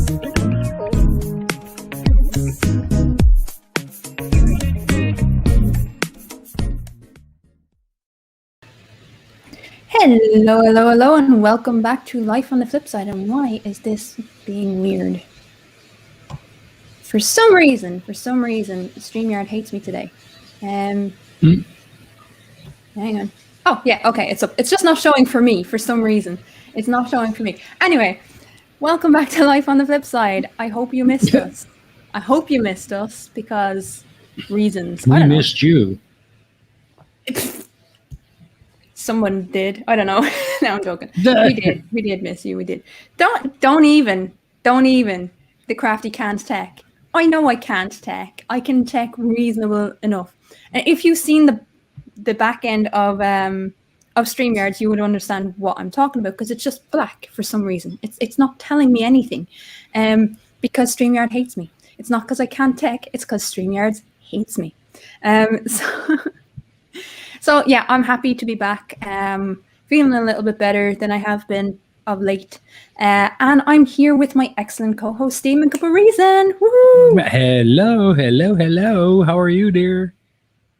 Hello, hello, hello, and welcome back to Life on the Flipside. And why is this being weird? For some reason, StreamYard hates me today. Hang on. Oh, yeah, okay, it's up. It's just not showing for me for some reason. It's not showing for me. Anyway, welcome back to Life on the Flipside. I hope you missed us. I hope you missed us because reasons. We missed you. Someone did. I don't know. No, I'm joking. We did miss you. We did. Don't even. The crafty can't tech. I know I can't tech. I can tech reasonable enough. And if you've seen the back end of StreamYards, you would understand what I'm talking about because it's just black for some reason. It's not telling me anything. Because StreamYard hates me. It's not because I can't tech. It's because StreamYards hates me. So yeah, I'm happy to be back. Feeling a little bit better than I have been of late. And I'm here with my excellent co-host, Stephen Cup of Reason. Woo! Hello. How are you, dear?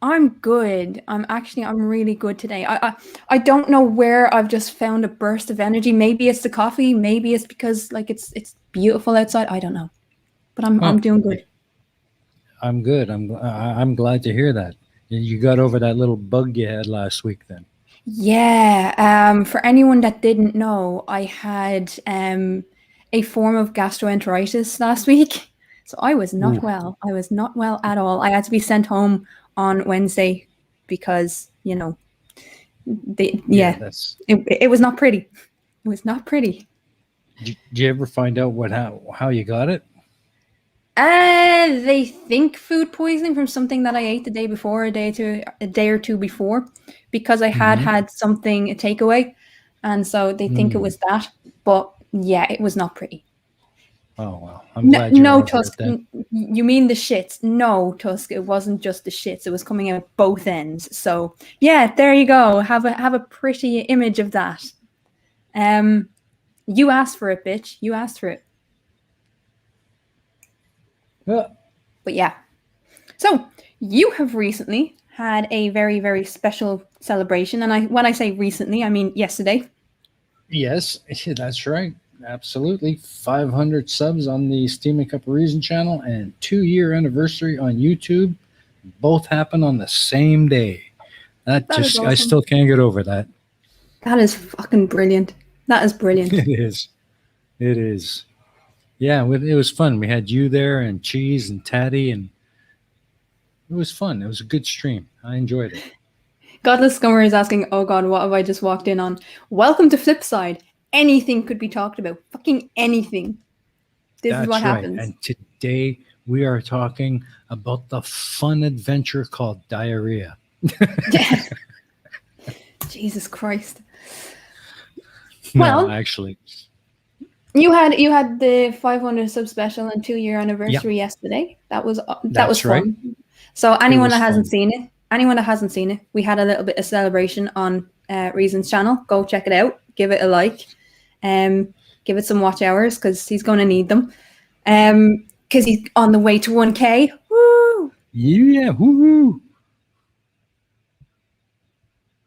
I'm good. I'm really good today. I don't know where I've just found a burst of energy. Maybe it's the coffee. Maybe it's because like it's beautiful outside. I don't know, but I'm doing good. I'm good. I'm glad to hear that. You got over that little bug you had last week then. Yeah. For anyone that didn't know, I had a form of gastroenteritis last week. So I was not well. I was not well at all. I had to be sent home on Wednesday because, it was not pretty. It was not pretty. Did you ever find out how you got it? They think food poisoning from something that I ate the day before, a day or two before, because I had something, a takeaway, and so they think it was that. But yeah, it was not pretty. Oh well, I'm glad you no Tusk. You mean the shits? No, Tusk. It wasn't just the shits. It was coming out both ends. So yeah, there you go. Have a pretty image of that. You asked for it, bitch. You asked for it. But yeah, so you have recently had a very, very special celebration, and when I say recently, I mean yesterday. Yes, that's right. Absolutely. 500 subs on the Steaming Cup of Reason channel and 2-year anniversary on YouTube. Both happen on the same day. That just awesome. I still can't get over that. That is fucking brilliant. That is brilliant. It is. Yeah, it was fun. We had you there and Cheese and Tatty, and it was fun. It was a good stream. I enjoyed it. Godless Scummer is asking, oh God, what have I just walked in on? Welcome to Flipside. Anything could be talked about. Fucking anything. That's is what happens. And today we are talking about the fun adventure called diarrhea. Jesus Christ. Well, actually... You had the 500 sub special and 2-year anniversary yesterday. That was fun. Right. So anyone that hasn't seen it, we had a little bit of celebration on Reason's channel. Go check it out. Give it a like. Give it some watch hours because he's going to need them. Because he's on the way to 1K. Woo! Yeah, woo!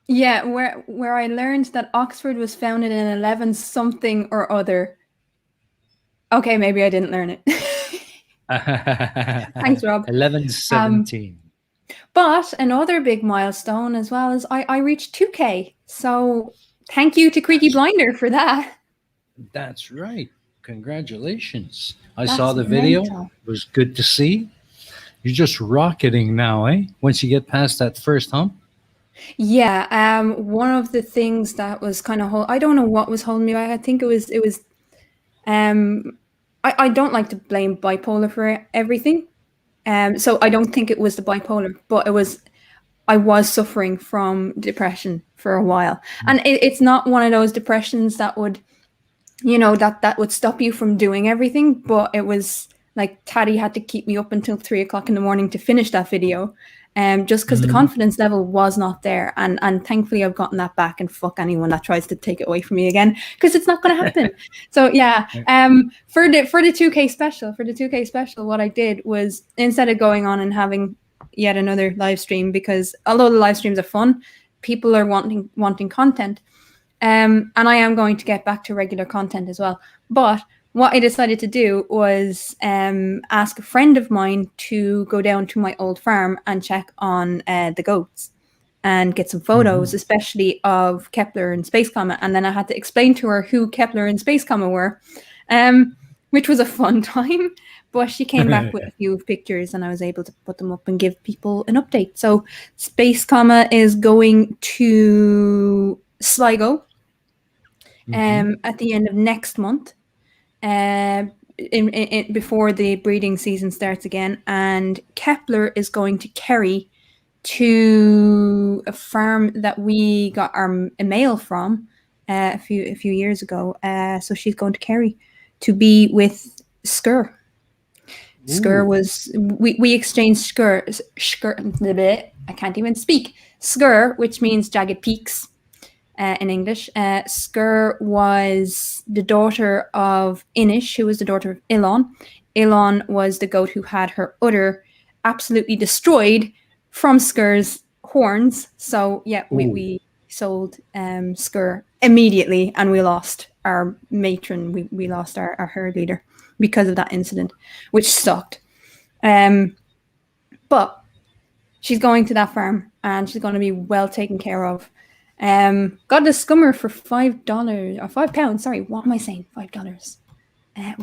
Yeah, where I learned that Oxford was founded in 11 something or other. Okay, maybe I didn't learn it. Thanks, Rob. 1117. But another big milestone as well is I reached 2K. So thank you to Creaky Blinder for that. That's right. Congratulations. I saw the video. It was good to see. You're just rocketing now, eh? Once you get past that first hump. Yeah. One of the things that was kind of I don't know what was holding me back. I think it was I don't like to blame bipolar for everything. So I don't think it was the bipolar, but I was suffering from depression for a while. And it's not one of those depressions that would, that would stop you from doing everything, but it was Like Taddy had to keep me up until 3 o'clock in the morning to finish that video. Just because the confidence level was not there. And thankfully I've gotten that back, and fuck anyone that tries to take it away from me again, because it's not going to happen. So yeah, for the 2K special, what I did was, instead of going on and having yet another live stream, because although the live streams are fun, people are wanting content. And I am going to get back to regular content as well. But what I decided to do was ask a friend of mine to go down to my old farm and check on the goats and get some photos, especially of Kepler and Space Comma. And then I had to explain to her who Kepler and Space Comma were, which was a fun time. But she came back with a few pictures, and I was able to put them up and give people an update. So Space Comma is going to Sligo at the end of next month. Before the breeding season starts again, and Kepler is going to Kerry, to a farm that we got a male from a few years ago. So she's going to Kerry to be with Skur. Skur was we exchanged Skur. I can't even speak. Skur, which means jagged peaks. In English. Skur was the daughter of Inish, who was the daughter of Ilon. Ilon was the goat who had her udder absolutely destroyed from Skur's horns. So yeah, we sold Skur immediately, and we lost our matron. We lost our herd leader because of that incident, which sucked. But she's going to that farm, and she's going to be well taken care of. Got a scummer for $5 or £5. Sorry, what am I saying? $5.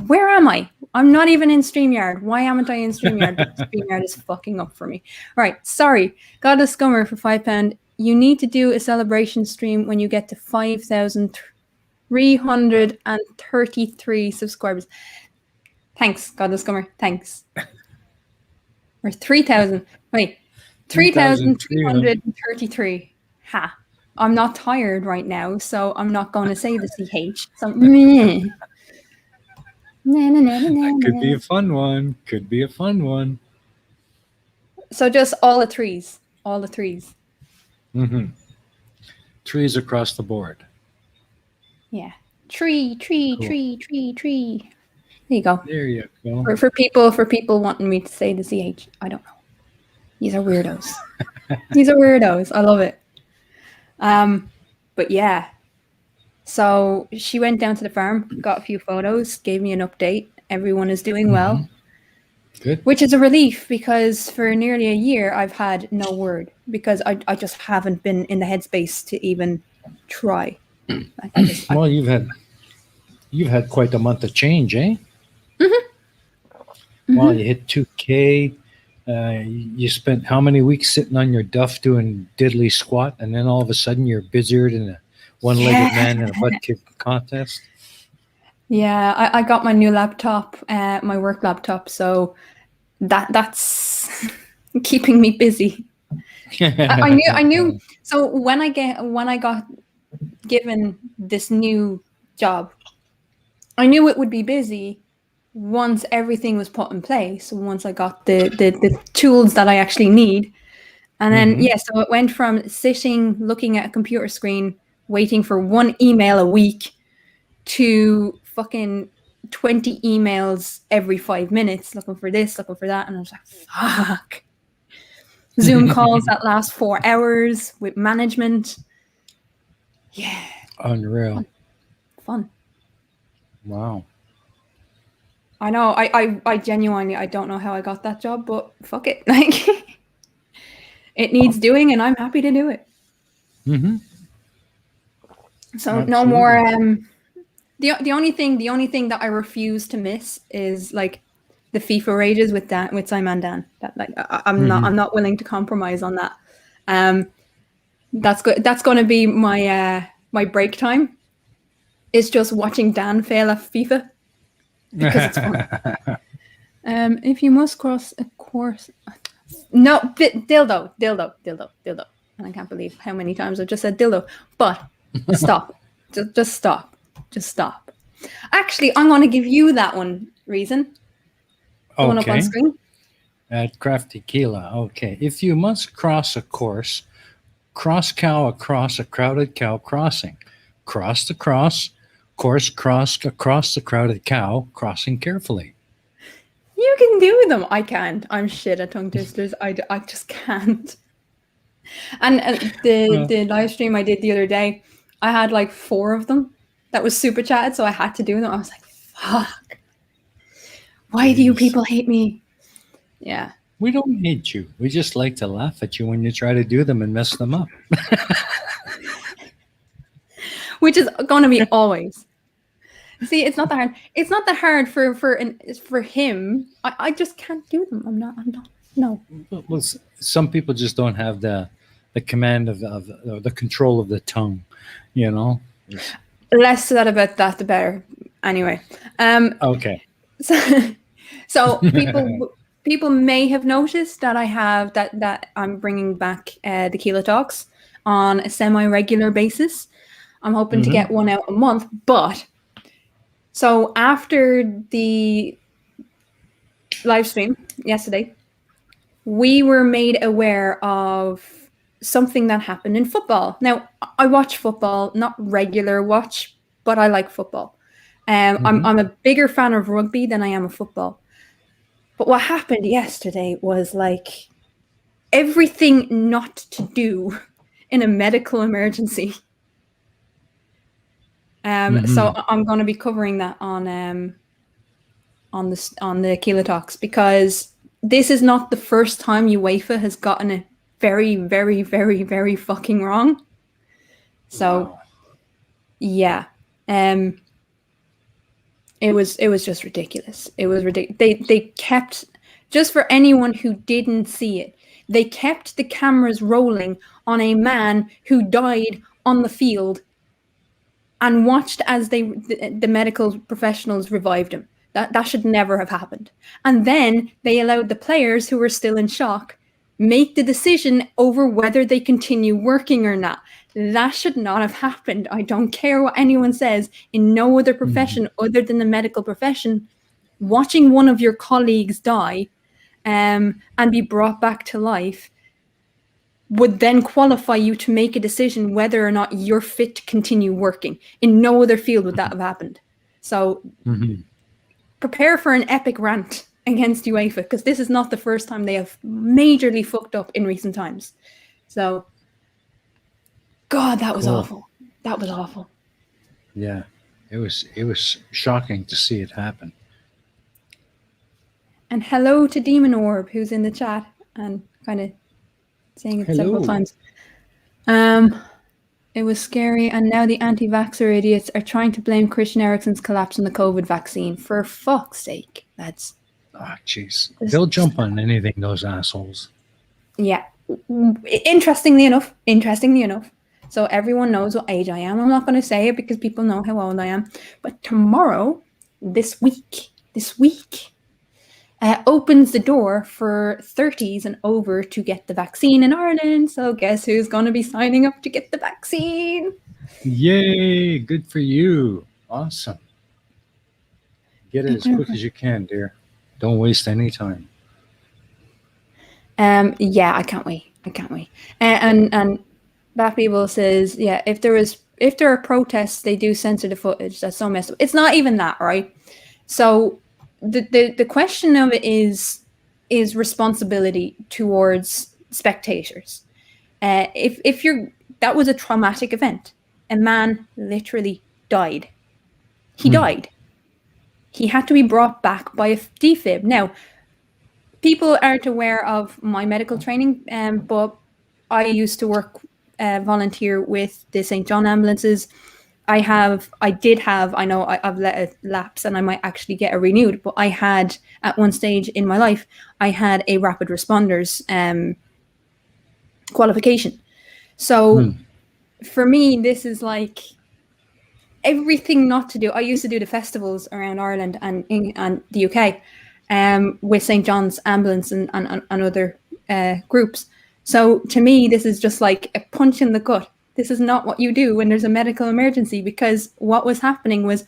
Where am I? I'm not even in StreamYard. Why haven't I in StreamYard? StreamYard is fucking up for me. All right, sorry. Got a scummer for £5. You need to do a celebration stream when you get to 5,333 subscribers. Thanks, God the Scummer. Thanks. Or 3,000. Wait, 3,333. Ha. I'm not tired right now, so I'm not going to say the CH. So, that could be a fun one. Could be a fun one. So just all the threes. All the threes. Trees across the board. Yeah. Tree. Cool. Tree. There you go. There you go. For people wanting me to say the CH, I don't know. These are weirdos. I love it. But yeah, so she went down to the farm, got a few photos, gave me an update. Everyone is doing well. Good. Which is a relief, because for nearly a year I've had no word, because I just haven't been in the headspace to even try. Well, you've had quite a month of change, eh? Well, you hit 2K. You spent how many weeks sitting on your duff doing diddly squat, and then all of a sudden you're busier than a one-legged man in a butt kick contest? Yeah, I got my new laptop, my work laptop, so that's keeping me busy. I knew. So when I got given this new job, I knew it would be busy once everything was put in place, once I got the tools that I actually need. And then, so it went from sitting, looking at a computer screen, waiting for one email a week, to fucking 20 emails every 5 minutes, looking for this, looking for that. And I was like, fuck. Zoom calls that last 4 hours with management. Yeah. Unreal. Fun. Wow. I know. I genuinely, I don't know how I got that job, but fuck it. Like, it needs doing, and I'm happy to do it. So absolutely. No more. The only thing that I refuse to miss is like the FIFA rages with Simon Dan. That like I'm not willing to compromise on that. That's good. That's going to be my my break time. Is just watching Dan fail at FIFA. Because it's fun. If you must cross a course, no, dildo. And I can't believe how many times I've just said dildo. But stop, just stop. Actually, I'm going to give you that one, Reason. The one up on screen. At Crafty Keela. Okay. If you must cross a course, cross cow across a crowded cow crossing. Cross the course cross across the crowded cow, crossing carefully. You can do them. I can't. I'm shit at tongue twisters. I just can't. And the live stream I did the other day, I had like 4 of them that was super chatted, so I had to do them. I was like, fuck. Why do you people hate me? Yeah. We don't hate you. We just like to laugh at you when you try to do them and mess them up. Which is going to be always. See, it's not that hard. It's not that hard for him. I just can't do them. I'm not. No. Well, some people just don't have the command of the control of the tongue, you know. Less said about that, the better. Anyway. Okay. So people may have noticed that I have that I'm bringing back the Keela Talks on a semi-regular basis. I'm hoping to get one out a month, but so after the live stream yesterday, we were made aware of something that happened in football. Now, I watch football, not regular watch, but I like football. I'm a bigger fan of rugby than I am of football. But what happened yesterday was like everything not to do in a medical emergency. So I'm going to be covering that on the Keela Talks, because this is not the first time UEFA has gotten it very, very, very, very fucking wrong. So, yeah, it was just ridiculous. It was ridiculous. They kept, just for anyone who didn't see it, they kept the cameras rolling on a man who died on the field and watched as the medical professionals revived him. That should never have happened. And then they allowed the players who were still in shock make the decision over whether they continue working or not. That should not have happened. I don't care what anyone says. In no other profession other than the medical profession, watching one of your colleagues die and be brought back to life would then qualify you to make a decision whether or not you're fit to continue working. In no other field would that have happened. So prepare for an epic rant against UEFA, because this is not the first time they have majorly fucked up in recent times. So, God, that was awful. That was awful. Yeah, it was shocking to see it happen. And hello to Demon Orb, who's in the chat and kind of saying it several times. It was scary, and now the anti-vaxxer idiots are trying to blame Christian Eriksen's collapse on the COVID vaccine. For fuck's sake, lads. Ah, jeez. They'll jump on anything, those assholes. Yeah. Interestingly enough. So everyone knows what age I am. I'm not going to say it because people know how old I am. But tomorrow, this week, opens the door for 30s and over to get the vaccine in Ireland. So guess who's going to be signing up to get the vaccine? Yay! Good for you. Awesome. Get it as quick as you can, dear. Don't waste any time. Yeah, I can't wait. And that people says, yeah, if there are protests, they do censor the footage. That's so messed up. It's not even that, right? So the question of it is responsibility towards spectators. That was a traumatic event. A man literally died. He died. He had to be brought back by a defib. Now, people aren't aware of my medical training, but I used to volunteer with the St. John ambulances. I've let it lapse and I might actually get it renewed, but I had, at one stage in my life, I had a rapid responders qualification. So for me, this is like everything not to do. I used to do the festivals around Ireland and the UK with St. John's Ambulance and other groups. So to me, this is just like a punch in the gut. This is not what you do when there's a medical emergency, because what was happening was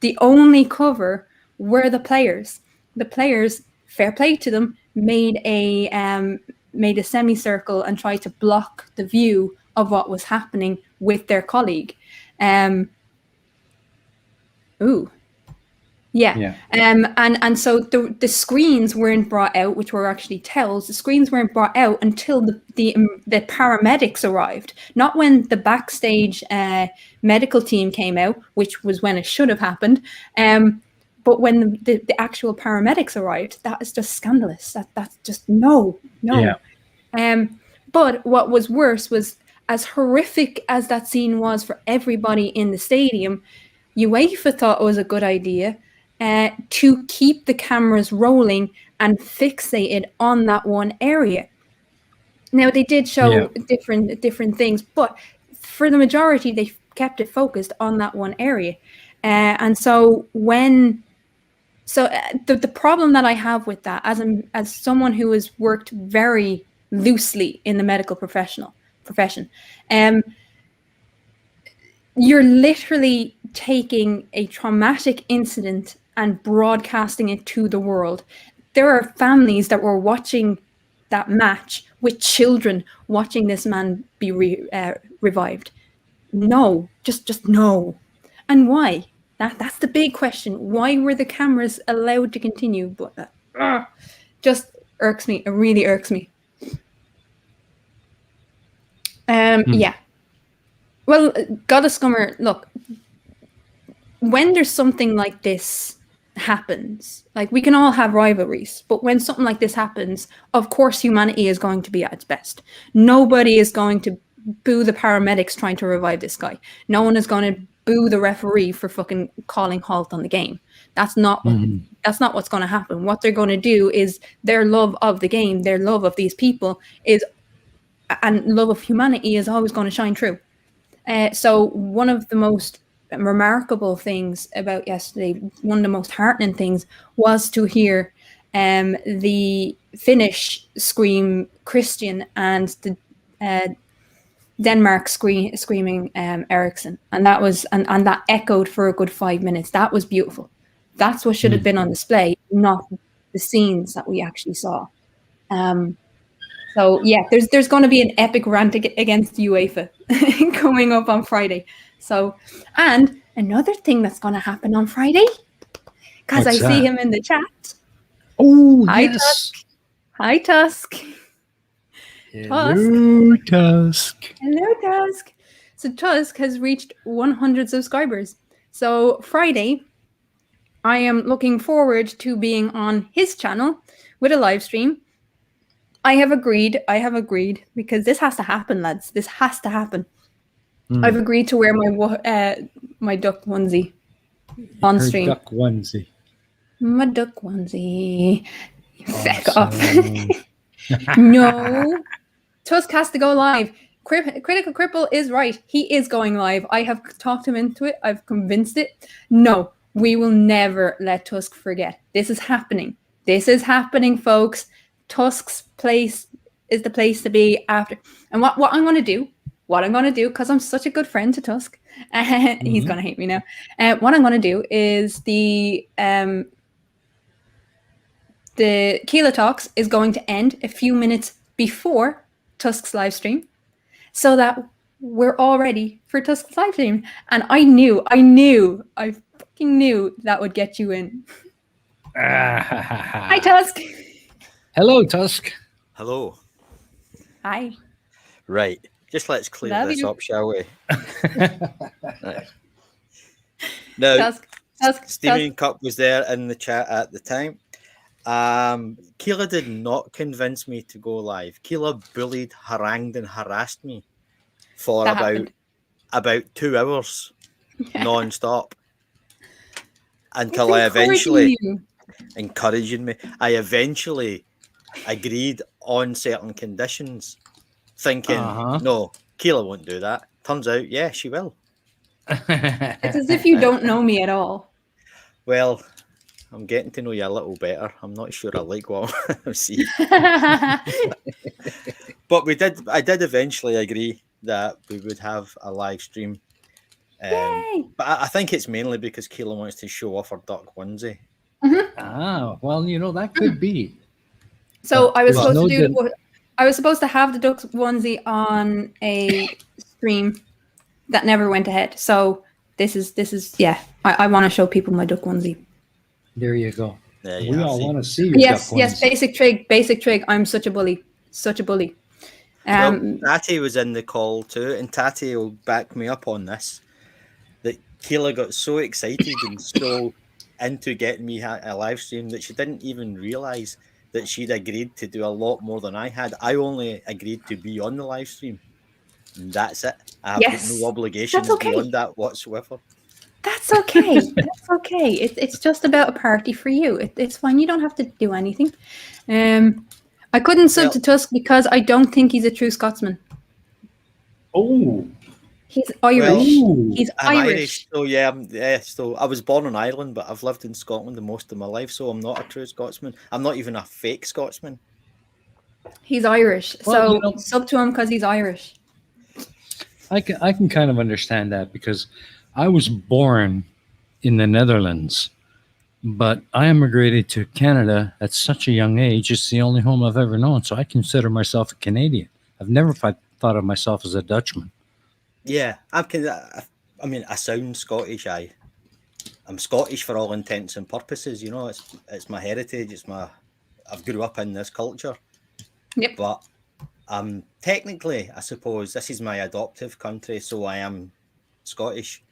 the only cover were the players. The players fair play to them, made a semicircle and tried to block the view of what was happening with their colleague. And so the screens weren't brought out, which were actually tells. The screens weren't brought out until the paramedics arrived. Not when the backstage medical team came out, which was when it should have happened. But when the actual paramedics arrived, that is just scandalous. That's just no. Yeah. But what was worse was, as horrific as that scene was for everybody in the stadium, UEFA thought it was a good idea to keep the cameras rolling and fixated on that one area. Now, they did show different things, but for the majority, they kept it focused on that one area. And so the problem that I have with that, as someone who has worked very loosely in the medical profession, you're literally taking a traumatic incident and broadcasting it to the world. There are families that were watching that match with children watching this man be revived. No, just no. And why? That's the big question. Why were the cameras allowed to continue? But just irks me. It really irks me. Yeah. Well, Goddess Scummer, look, when there's something like this happens, like, we can all have rivalries, but when something like this happens, of course humanity is going to be at its best. Nobody is going to boo the paramedics trying to revive this guy. No one is going to boo the referee for fucking calling halt on the game. That's not what's going to happen. What they're going to do is their love of the game, their love of these people and love of humanity is always going to shine through. So one of the most remarkable things about yesterday, one of the most heartening things, was to hear the Finnish scream Christian and the Denmark screaming Ericsson, and that was and that echoed for a good 5 minutes. That was beautiful. That's what should have been on display, not the scenes that we actually saw. So yeah, there's going to be an epic rant against UEFA coming up on Friday. So, and another thing that's going to happen on Friday, because I see him in the chat. Oh, hi, yes. Tusk. Hi, Tusk. Hello, Tusk. Hello, Tusk. So Tusk has reached 100 subscribers. So Friday, I am looking forward to being on his channel with a live stream. I have agreed, because this has to happen, lads. This has to happen. I've agreed to wear my duck onesie on stream. Duck onesie. My duck onesie. Feck off. No. Tusk has to go live. Critical Cripple is right. He is going live. I have talked him into it. I've convinced it. No, we will never let Tusk forget. This is happening. This is happening, folks. Tusk's place is the place to be after. And what I'm going to do, because I'm such a good friend to Tusk, he's going to hate me now. What I'm going to do is the Keela Talks is going to end a few minutes before Tusk's live stream, so that we're all ready for Tusk's live stream. And I fucking knew that would get you in. Hi, Tusk. Hello, Tusk. Hello. Hi. Right. Just let's clear this up, shall we? Right. Now, Steaming Cup was there in the chat at the time. Keela did not convince me to go live. Keela bullied, harangued, and harassed me for about 2 hours non-stop until I eventually encouraging me. I eventually agreed on certain conditions, thinking, no, Keela won't do that. Turns out, yeah, she will. It's as if you don't know me at all. Well, I'm getting to know you a little better. I'm not sure I like what I see. But I did eventually agree that we would have a live stream. But I think it's mainly because Keela wants to show off her duck onesie. Ah, well, that could be. So But I was there's supposed no to do. I was supposed to have the Ducks onesie on a stream that never went ahead. So this is yeah. I want to show people my Duck onesie. There you go. There We all want to see your Yes, Duck yes. onesie. Basic trig. I'm such a bully. Such a bully. Well, Tati was in the call too, and Tati will back me up on this. That Keela got so excited and so into getting me a live stream that she didn't even realise that she'd agreed to do a lot more than I had. I only agreed to be on the live stream. And that's it. I have got no obligations beyond that whatsoever. That's okay. That's okay. It's just about a party for you. It's fine. You don't have to do anything. I couldn't sub to Tusk because I don't think he's a true Scotsman. Oh. He's Irish. He's Irish. So yeah. So I was born in Ireland, but I've lived in Scotland the most of my life. So I'm not a true Scotsman. I'm not even a fake Scotsman. He's Irish. Well, so sub to him because he's Irish. I can kind of understand that because I was born in the Netherlands, but I immigrated to Canada at such a young age. It's the only home I've ever known. So I consider myself a Canadian. I've never thought of myself as a Dutchman. Yeah, I mean, I sound Scottish. I'm Scottish for all intents and purposes. It's my heritage. I've grew up in this culture. Yep. But technically, I suppose this is my adoptive country, so I am Scottish.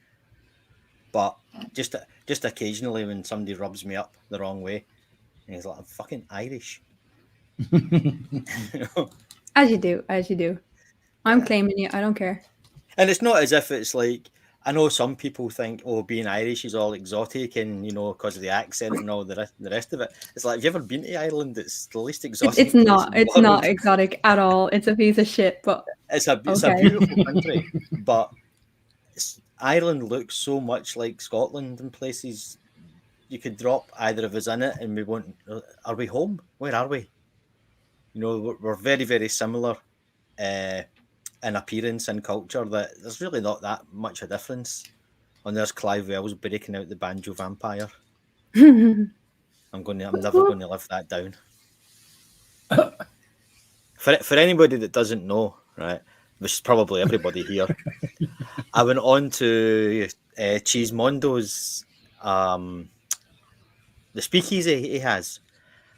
But just occasionally, when somebody rubs me up the wrong way, and he's like, "I'm fucking Irish." As you do. I'm claiming you. I don't care. And it's not as if it's like, I know some people think, being Irish is all exotic and, because of the accent and all the rest of it. It's like, have you ever been to Ireland? It's the least exotic. It's not exotic at all. It's a piece of shit, but it's a beautiful country. But Ireland looks so much like Scotland in places. You could drop either of us in it and we won't. Are we home? Where are we? We're very, very similar. In appearance and culture, that there's really not that much a difference. And there's Clive Wells breaking out the banjo vampire. I'm never going to live that down. For anybody that doesn't know, right, which is probably everybody here, I went on to Cheesemondo's the speakeasy he has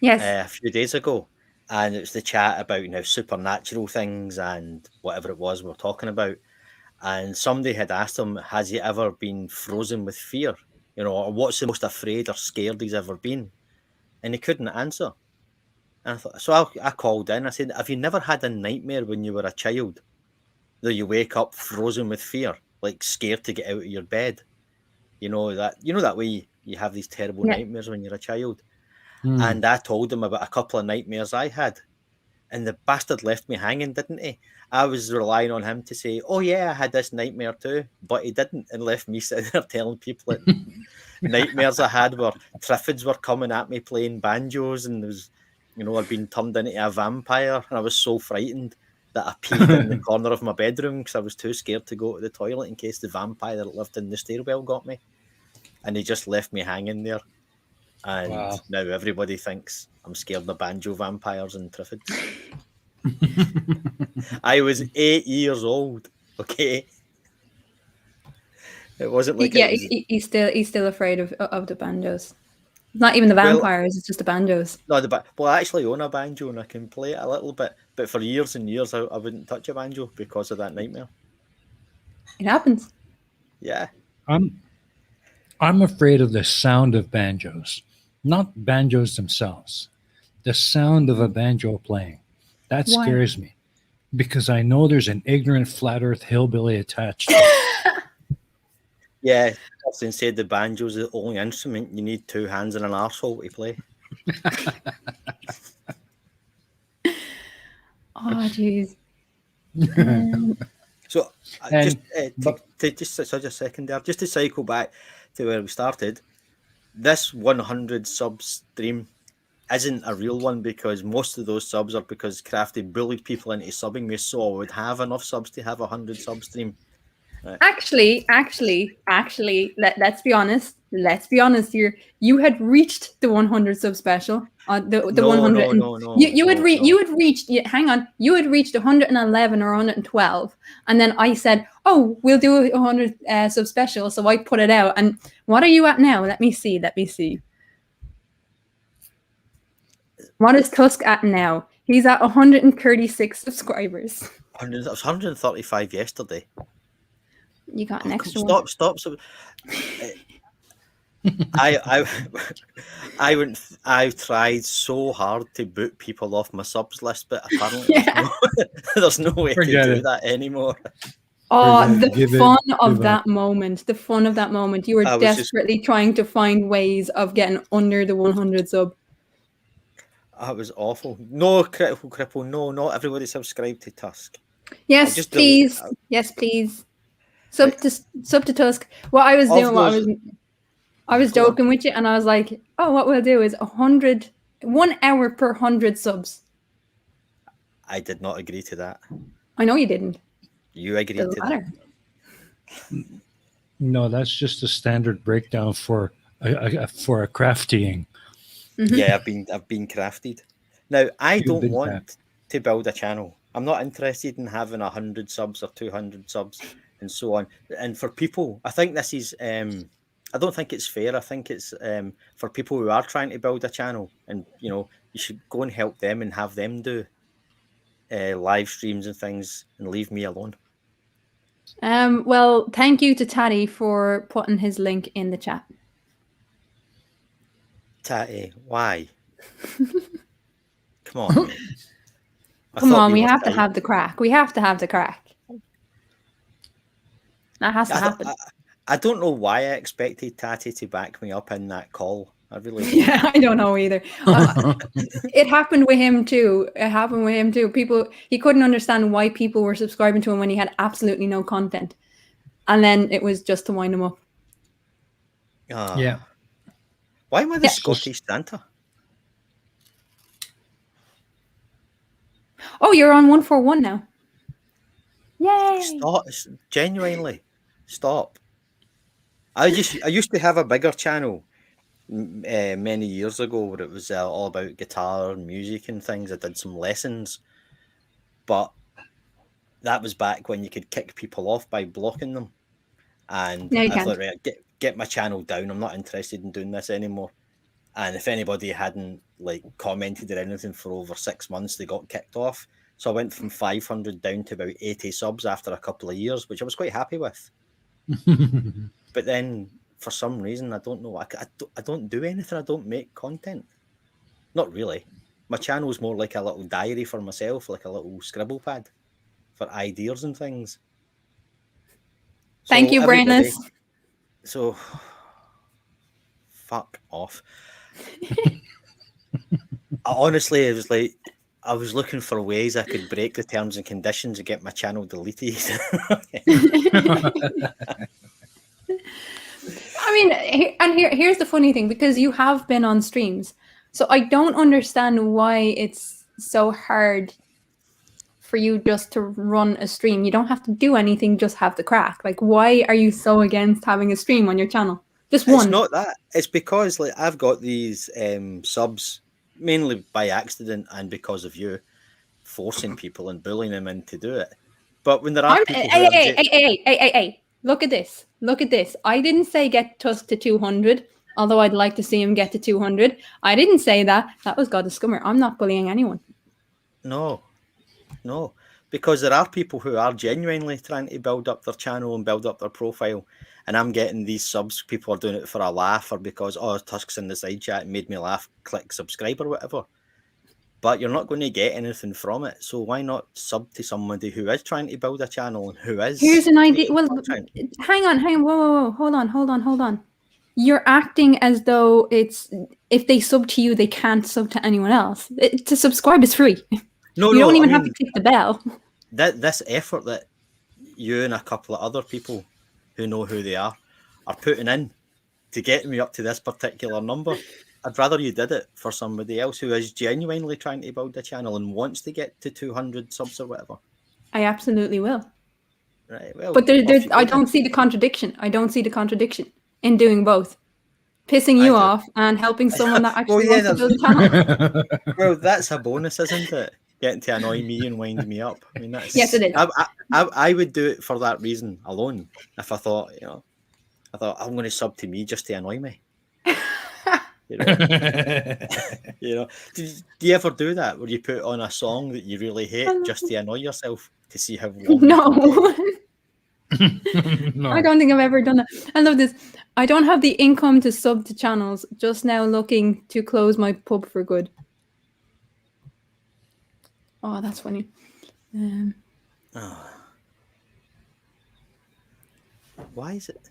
a few days ago. And it was the chat about supernatural things and whatever it was we were talking about. And somebody had asked him, has he ever been frozen with fear? Or what's the most afraid or scared he's ever been? And he couldn't answer. And I thought, so I called in. I said, have you never had a nightmare when you were a child that you wake up frozen with fear, like scared to get out of your bed? That way you have these terrible nightmares when you're a child. And I told him about a couple of nightmares I had. And the bastard left me hanging, didn't he? I was relying on him to say, oh, yeah, I had this nightmare too. But he didn't, and left me sitting there telling people that nightmares I had were triffids were coming at me playing banjos. And there was, I'd been turned into a vampire. And I was so frightened that I peed in the corner of my bedroom because I was too scared to go to the toilet in case the vampire that lived in the stairwell got me. And he just left me hanging there. And now everybody thinks I'm scared of banjo vampires and triffids. I was 8 years old. Okay, it wasn't like he's still afraid of the banjos. Not even the vampires; it's just the banjos. No, I actually own a banjo and I can play it a little bit. But for years and years, I wouldn't touch a banjo because of that nightmare. It happens. Yeah, I'm afraid of the sound of banjos. Not banjos themselves. The sound of a banjo playing. That scares me. Because I know there's an ignorant flat earth hillbilly attached to it. Yeah, Justin said the banjo's the only instrument you need 2 hands and an arsehole to play. Oh, jeez. So, just such a second there, just to cycle back to where we started, this 100 sub stream isn't a real one because most of those subs are because Crafty bullied people into subbing me, so I would have enough subs to have 100 sub stream. Right. Actually, let's be honest. let's be honest here. You had reached the 100 sub special. The 100. No. You had reached. Hang on. You had reached 111 or 112, and then I said, "Oh, we'll do a 100 sub special." So I put it out. And what are you at now? Let me see. What is Tusk at now? He's at 136 subscribers. 135 yesterday. You got an extra one. Stop. I've tried so hard to boot people off my subs list, but apparently there's no way to do that anymore. Oh, the fun of that moment. You were desperately trying to find ways of getting under the 100 sub. That was awful. No, Critical Cripple, no, not everybody subscribe to Tusk. Yes, please. Yes, please. Sub to Tusk. What I was doing, I was joking with you, and I was like, "Oh, what we'll do is 1 hour per 100 subs." I did not agree to that. I know you didn't. You agreed to that. No, that's just a standard breakdown for a craftying. Mm-hmm. Yeah, I've been crafted. Now I don't want to build a channel. I'm not interested in having 100 subs or 200 subs and so on. And for people, I think this is. I don't think it's fair. I think it's for people who are trying to build a channel, and you should go and help them and have them do live streams and things, and leave me alone. Well, thank you to Taddy for putting his link in the chat. Tatty, why? Come on. Come on, we have to have the crack. We have to have the crack. That has to happen. I don't know why I expected Tatty to back me up in that call. I really don't. Yeah, I don't know either. It happened with him too. He couldn't understand why people were subscribing to him when he had absolutely no content. And then it was just to wind him up. Yeah. Why am I the Scottish Santa? Oh, you're on 141 now. Yay! Stop! Genuinely, stop. I used to have a bigger channel many years ago where it was all about guitar and music and things. I did some lessons, but that was back when you could kick people off by blocking them. And I thought, right, get my channel down. I'm not interested in doing this anymore. And if anybody hadn't commented or anything for over 6 months, they got kicked off. So I went from 500 down to about 80 subs after a couple of years, which I was quite happy with. But then for some reason, I don't know, I don't do anything. I don't make content. Not really. My channel is more like a little diary for myself, like a little scribble pad for ideas and things. Thank you, Brainless. So, fuck off. Honestly, it was like I was looking for ways I could break the terms and conditions and get my channel deleted. I mean, and here's the funny thing, because you have been on streams, so I don't understand why it's so hard for you just to run a stream. You don't have to do anything, just have the crack. Like, why are you so against having a stream on your channel? Just one. It's not that. It's because I've got these subs mainly by accident and because of you forcing people and bullying them in to do it. But when there are people hey, look at this. Look at this. I didn't say get Tusk to 200, although I'd like to see him get to 200. I didn't say that. That was God the Scummer. I'm not bullying anyone. No, because there are people who are genuinely trying to build up their channel and build up their profile, and I'm getting these subs. People are doing it for a laugh or because, Tusk's in the side chat and made me laugh, click subscribe or whatever. But you're not going to get anything from it, so why not sub to somebody who is trying to build a channel and who is... Here's an idea. Well, hang on. Whoa. Hold on. You're acting as though if they sub to you, they can't sub to anyone else. To subscribe is free. You don't even have to click the bell. This effort that you and a couple of other people who know who they are putting in to get me up to this particular number, I'd rather you did it for somebody else who is genuinely trying to build a channel and wants to get to 200 subs or whatever. I absolutely will. Right. Well, but I don't see the contradiction. I don't see the contradiction in doing both. pissing you off and helping someone that actually wants to build a channel. Well, that's a bonus, isn't it? Getting to annoy me and wind me up. I mean, that's yes, it is. I would do it for that reason alone. If I thought, I'm going to sub to me just to annoy me. You know, do you ever do that where you put on a song that you really hate just to annoy yourself to see how long? No. No. I don't think I've ever done that. I love this. I don't have the income to sub to channels. Just now looking to close my pub for good. Oh, that's funny. Why is it?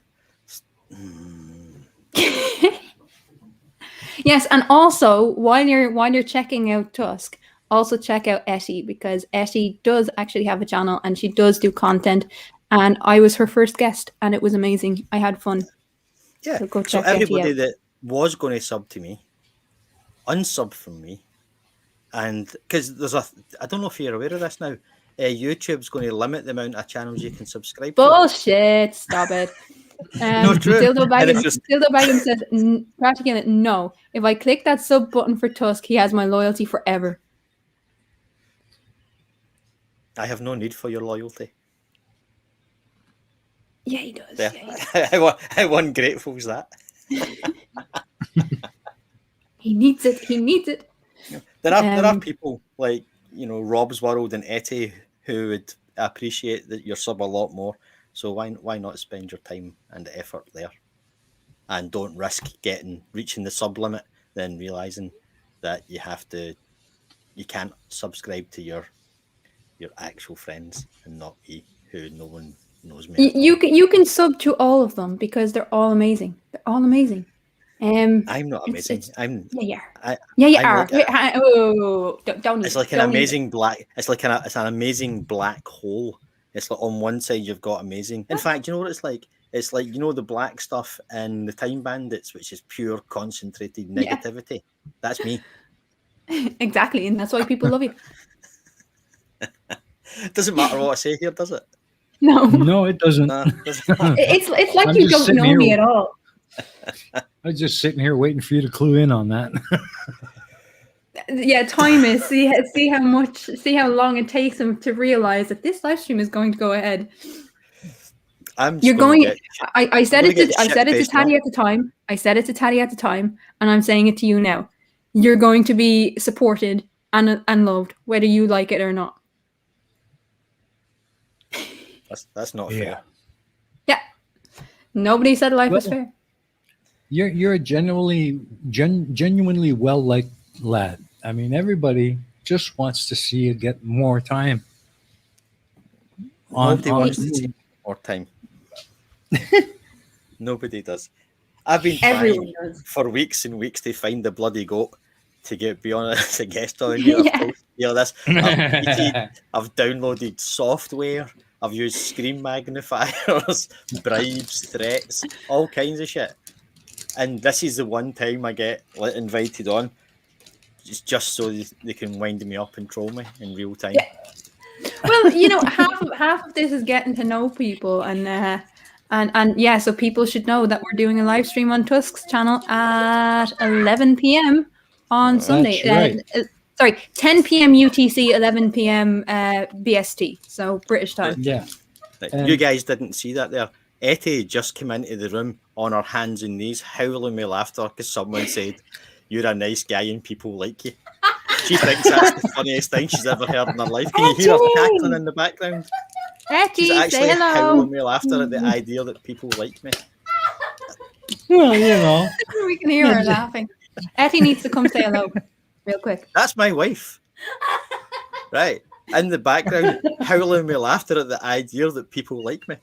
Yes, and also while you're checking out Tusk, also check out Etty, because Etty does actually have a channel and she does do content. And I was her first guest, and it was amazing. I had fun. Yeah. So go So check everybody that was going to sub to me, unsub from me, and because I don't know if you're aware of this now. YouTube's going to limit the amount of channels you can subscribe to. Bullshit! Stop it. No, true. Dildo Baggins says, practically, no. If I click that sub button for Tusk, he has my loyalty forever. I have no need for your loyalty. Yeah, he does. Yeah. Yeah, he does. How ungrateful is that? He needs it. He needs it. There are people like, Rob's World and Etty who would appreciate your sub a lot more. So why not spend your time and effort there, and don't risk reaching the sub limit, then realizing that you can't subscribe to your actual friends and not me, who no one knows me. You can sub to all of them because they're all amazing. They're all amazing. I'm not amazing. You are. Don't. It's like an amazing black. It's an amazing black hole. It's like on one side you've got amazing. In fact, you know what it's like? It's like, the black stuff in the Time Bandits, which is pure concentrated negativity. Yeah. That's me. Exactly, and that's why people love you. It doesn't matter what I say here, does it? No, it doesn't. It's like you don't know me at all. I'm just sitting here waiting for you to clue in on that. Yeah, time is. See how long it takes him to realize that this live stream is going to go ahead. I said it to Taddy at the time. I said it to Taddy at the time, and I'm saying it to you now. You're going to be supported and loved, whether you like it or not. That's not fair. Yeah. Nobody said life is fair. You're a genuinely well-liked lad. I mean, everybody just wants to see you get more time. Nobody wants to see more time. Nobody does. I've been trying for weeks and weeks to find the bloody goat to be on as a guest on here. This. I've downloaded software. I've used screen magnifiers, bribes, threats, all kinds of shit. And this is the one time I get invited on, just so they can wind me up and troll me in real time. Yeah. Well, half of this is getting to know people, and so people should know that we're doing a live stream on Tusk's channel at 11 p.m. on Sunday. That's right. 10 p.m. UTC, 11 p.m. BST, so British time. Yeah. You guys didn't see that there. Etty just came into the room on her hands and knees, howling with laughter because someone said, "You're a nice guy and people like you." She thinks that's the funniest thing she's ever heard in her life. Can you hear her cackling in the background? Etty, she's actually say hello. Howling with laughter at the idea that people like me. Well, we can hear her laughing. Etty needs to come say hello real quick. That's my wife. Right. In the background, howling with laughter at the idea that people like me.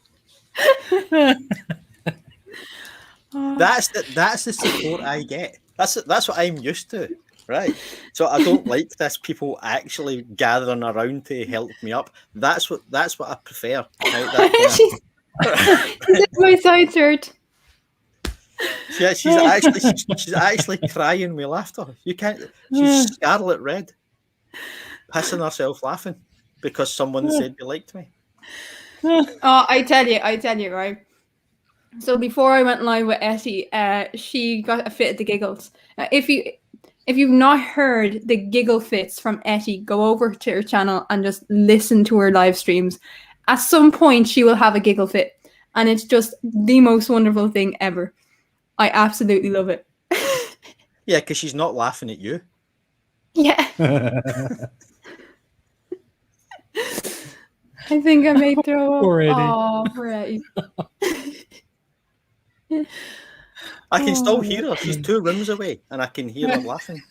That's the support I get. That's what I'm used to, right? So I don't like this people actually gathering around to help me up. That's what I prefer. She's my side shirt. Yeah, she's actually crying with laughter. You can't. She's scarlet red, pissing herself laughing because someone said they liked me. Oh, I tell you, right? So before I went live with Etty, she got a fit of the giggles. If you've not heard the giggle fits from Etty, go over to her channel and just listen to her live streams. At some point, she will have a giggle fit, and it's just the most wonderful thing ever. I absolutely love it. Yeah, because she's not laughing at you. Yeah. I think I may throw up. Poor Eddie. Oh, poor Eddie. I can still hear her. She's 2 rooms away, and I can hear her laughing.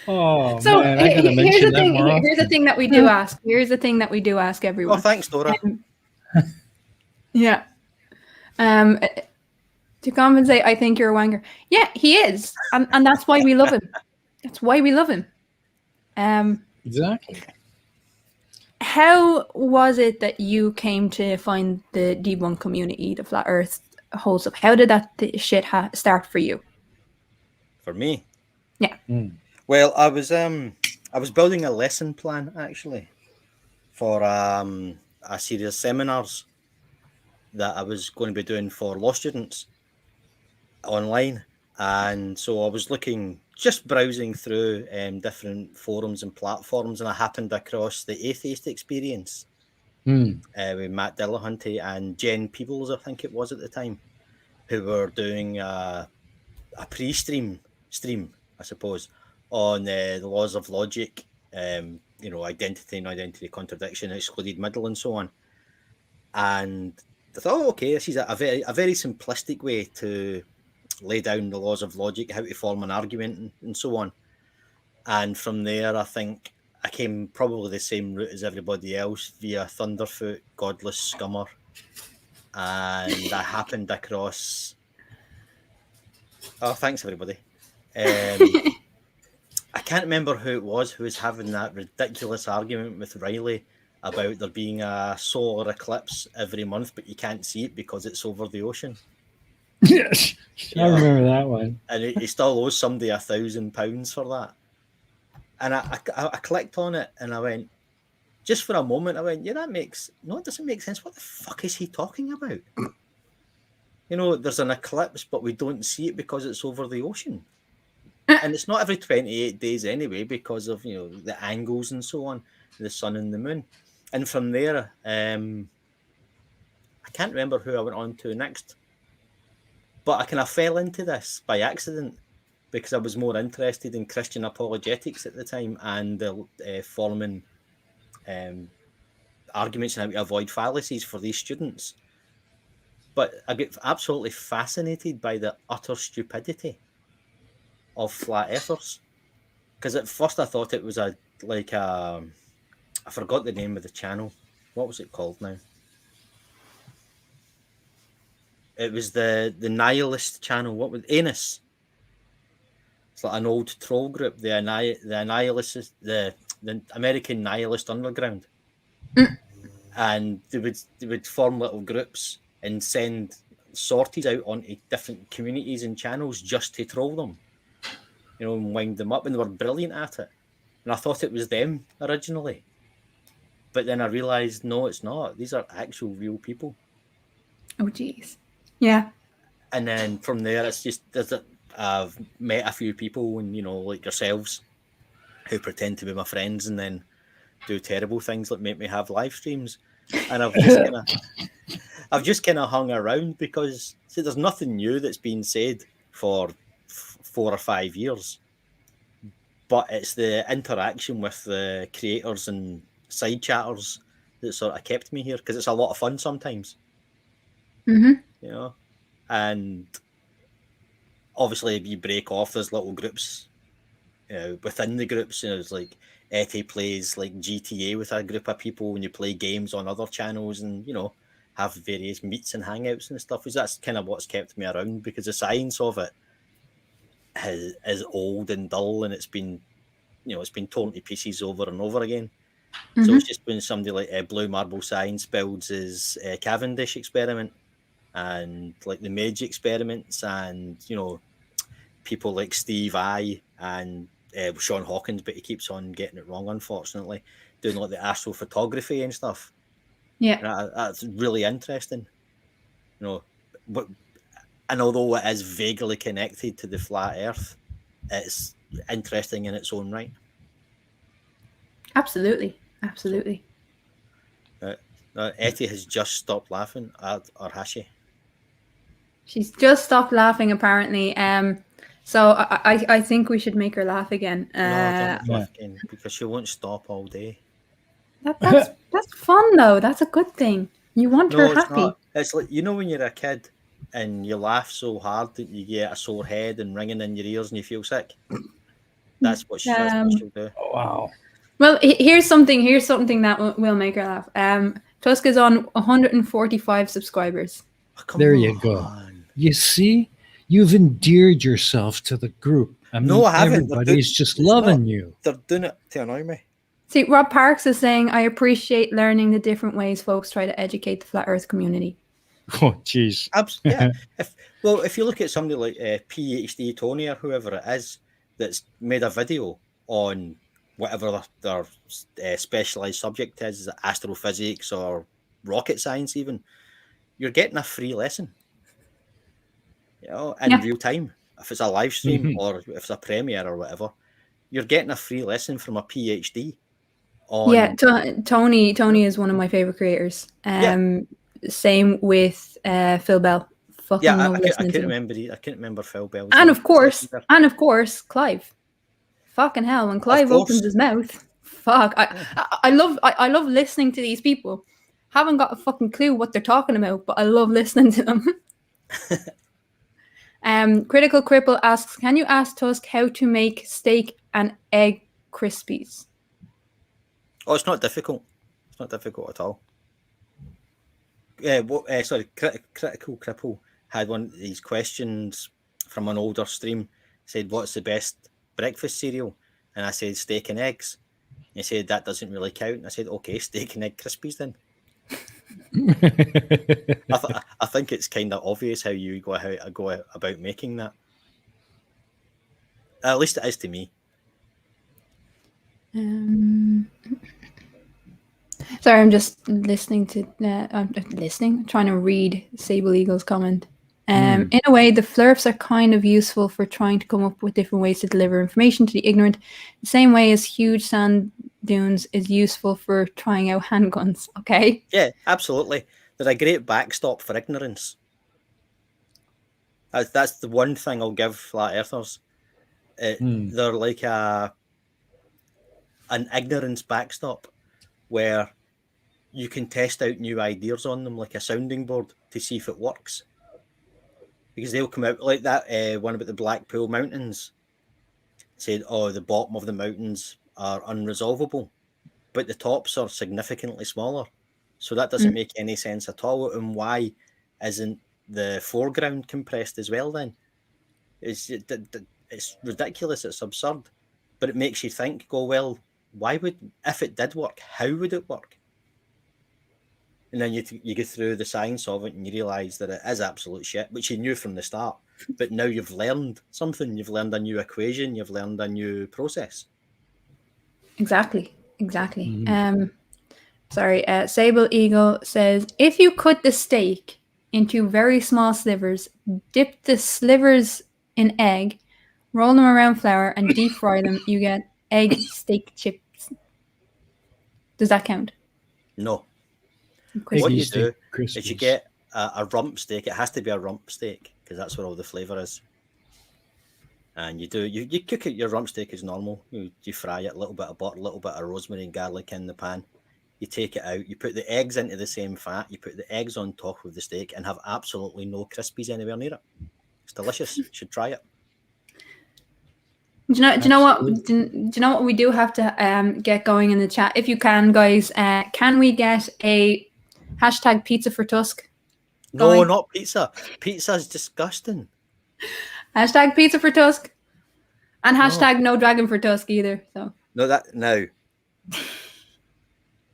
Oh, so man, I gotta mention that more often. Here's the thing that we do ask. Here's the thing that we do ask everyone. Oh, thanks, Dora. Yeah. To compensate, I think you're a wanker. Yeah, he is, and that's why we love him. That's why we love him. Exactly. How was it that you came to find the debunk community, the Flat Earth host up? How did that shit start for you? For me? Yeah. Well, I was building a lesson plan actually for a series of seminars that I was going to be doing for law students online, and so I was just browsing through different forums and platforms, and I happened across the Atheist Experience with Matt Dillahunty and Jen Peebles, I think it was at the time, who were doing a pre-stream, I suppose, on the laws of logic, identity and identity contradiction, excluded middle, and so on. And I thought, okay, this is a very simplistic way to lay down the laws of logic, how to form an argument, and so on. And from there, I think I came probably the same route as everybody else via Thunderfoot, Godless Scummer, and I happened across. Oh, thanks everybody. I can't remember who it was who was having that ridiculous argument with Riley about there being a solar eclipse every month, but you can't see it because it's over the ocean. Yes, I remember that one. And he still owes somebody £1,000 for that. And I clicked on it and I went, just for a moment, I went, yeah, it doesn't make sense. What the fuck is he talking about? There's an eclipse, but we don't see it because it's over the ocean. And it's not every 28 days anyway, because of, the angles and so on, the sun and the moon. And from there, I can't remember who I went on to next, but I kind of fell into this by accident because I was more interested in Christian apologetics at the time and forming arguments on how to avoid fallacies for these students. But I get absolutely fascinated by the utter stupidity of flat earthers, because at first I thought it was I forgot the name of the channel. What was it called now? It was the nihilist channel. What was Anus? It's like an old troll group, the nihilist, the American Nihilist Underground, and they would form little groups and send sorties out onto different communities and channels just to troll them, and wind them up, and they were brilliant at it. And I thought it was them originally, but then I realized no, it's not. These are actual real people. Oh, geez. Yeah. And then from there, it's just I've met a few people, and like yourselves, who pretend to be my friends and then do terrible things like make me have live streams. And I've just kind of hung around because there's nothing new that's been said for 4 or 5 years, but it's the interaction with the creators and side chatters that sort of kept me here, because it's a lot of fun sometimes. And obviously if you break off, there's little groups within the groups. It's like Etty plays like GTA with a group of people, and you play games on other channels, and have various meets and hangouts and stuff. That's kind of what's kept me around, because the science of it is old and dull, and it's been torn to pieces over and over again. So it's just when somebody like Blue Marble Science builds his Cavendish experiment, and like the Mage experiments, and people like Steve I and Sean Hawkins, but he keeps on getting it wrong, unfortunately, doing like the astrophotography and stuff. Yeah. That's really interesting. And although it is vaguely connected to the flat Earth, it's interesting in its own right. Absolutely. Etty has just stopped laughing, or has she? She's just stopped laughing, apparently. So I think we should make her laugh again. No, don't laugh again, because she won't stop all day. That's fun, though. That's a good thing. You want her happy. Not. It's like, when you're a kid and you laugh so hard that you get a sore head and ringing in your ears and you feel sick. That's what she'll do. Oh, wow. Well, here's something that will make her laugh. Tusk is on 145 subscribers. Oh, there you go. You see, you've endeared yourself to the group. I mean, no, I haven't. Everybody's just loving you. They're doing it to annoy me. See, Rob Parks is saying, I appreciate learning the different ways folks try to educate the flat Earth community. Oh, jeez. Yeah. If you look at somebody like PhD Tony or whoever it is that's made a video on whatever their specialized subject is, astrophysics or rocket science even, you're getting a free lesson, in real time. If it's a live stream or if it's a premiere or whatever, you're getting a free lesson from a PhD. Tony is one of my favorite creators. Same with Phil Bell. I couldn't remember Phil Bell. And of course, Clive. Fucking hell, when Clive opens his mouth, fuck. I love listening to these people. Haven't got a fucking clue what they're talking about, but I love listening to them. Critical Cripple asks, can you ask Tusk how to make steak and egg crispies? Oh, it's not difficult. It's not difficult at all. Critical Cripple had one of these questions from an older stream. Said, what's the best breakfast cereal? And I said, steak and eggs. He said, that doesn't really count. And I said, okay, steak and egg crispies then. I think it's kind of obvious how you go about making that. At least it is to me. Sorry, I'm just listening to. Trying to read Sable Eagle's comment. In a way, the flurfs are kind of useful for trying to come up with different ways to deliver information to the ignorant, the same way as huge sand dunes is useful for trying out handguns. Okay. Yeah, absolutely. They're a great backstop for ignorance. That's the one thing I'll give flat earthers. They're like an ignorance backstop where you can test out new ideas on them, like a sounding board, to see if it works. Because they'll come out like that one about the Blackpool Mountains. Said, the bottom of the mountains are unresolvable, but the tops are significantly smaller. So that doesn't make any sense at all. And why isn't the foreground compressed as well then? It's ridiculous. It's absurd. But it makes you think, if it did work, how would it work? And then you go through the science of it and you realise that it is absolute shit, which you knew from the start. But now you've learned something. You've learned a new equation. You've learned a new process. Exactly. Sorry, Sable Eagle says, if you cut the steak into very small slivers, dip the slivers in egg, roll them around flour, and deep fry them, you get egg steak chips. Does that count? No. What you do is you get a rump steak. It has to be a rump steak because that's where all the flavour is. And you cook it. Your rump steak is normal. You fry it, a little bit of butter, a little bit of rosemary and garlic in the pan. You take it out. You put the eggs into the same fat. You put the eggs on top of the steak and have absolutely no crispies anywhere near it. It's delicious. You should try it. Do you know what we do have to get going in the chat? If you can, guys, can we get a hashtag pizza for Tusk? No, not pizza. Pizza is disgusting. Hashtag pizza for Tusk. And hashtag no dragon for Tusk either. So no.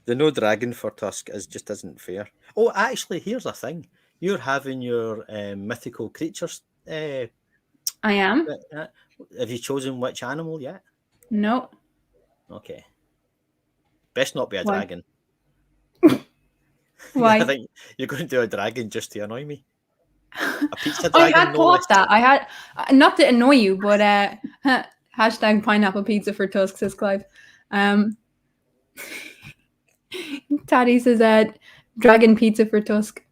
The no dragon for Tusk just isn't fair. Oh, actually, here's a thing. You're having your mythical creatures. I am. Have you chosen which animal yet? No. Okay. Best not be a dragon. Why? I think you're going to do a dragon just to annoy me. A pizza I dragon, had thought that. I had, not to annoy you, but hashtag pineapple pizza for Tusk, says Clive. Taddy says dragon pizza for Tusk.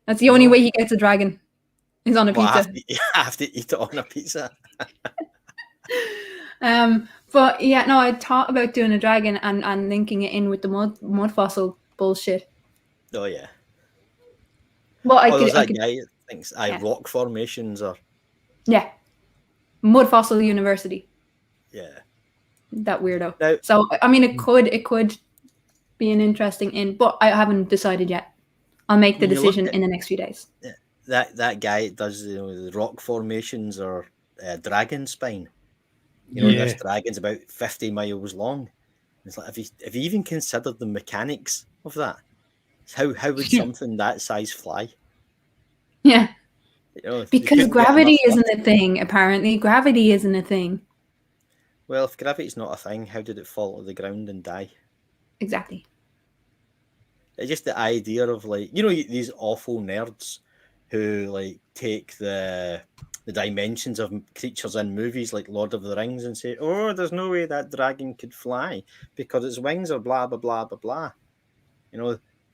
That's the only way he gets a dragon. Is on a pizza. I have to eat it on a pizza. But yeah, no, I thought about doing a dragon and linking it in with the mud fossil bullshit. Oh yeah. Well, guy that thinks rock formations are. Yeah. Mud Fossil University. Yeah. That weirdo. Now, so I mean, it could be an interesting in, but I haven't decided yet. I'll make the decision in the next few days. That guy does the rock formations or dragon spine. This dragon's about 50 miles long. It's like, have you even considered the mechanics of that? How would something that size fly? Yeah. Because gravity isn't a thing, apparently. Gravity isn't a thing. Well, if gravity's not a thing, how did it fall to the ground and die? Exactly. It's just the idea of these awful nerds who take the dimensions of creatures in movies like Lord of the Rings and say, oh, there's no way that dragon could fly because its wings are blah, blah, blah, blah, blah.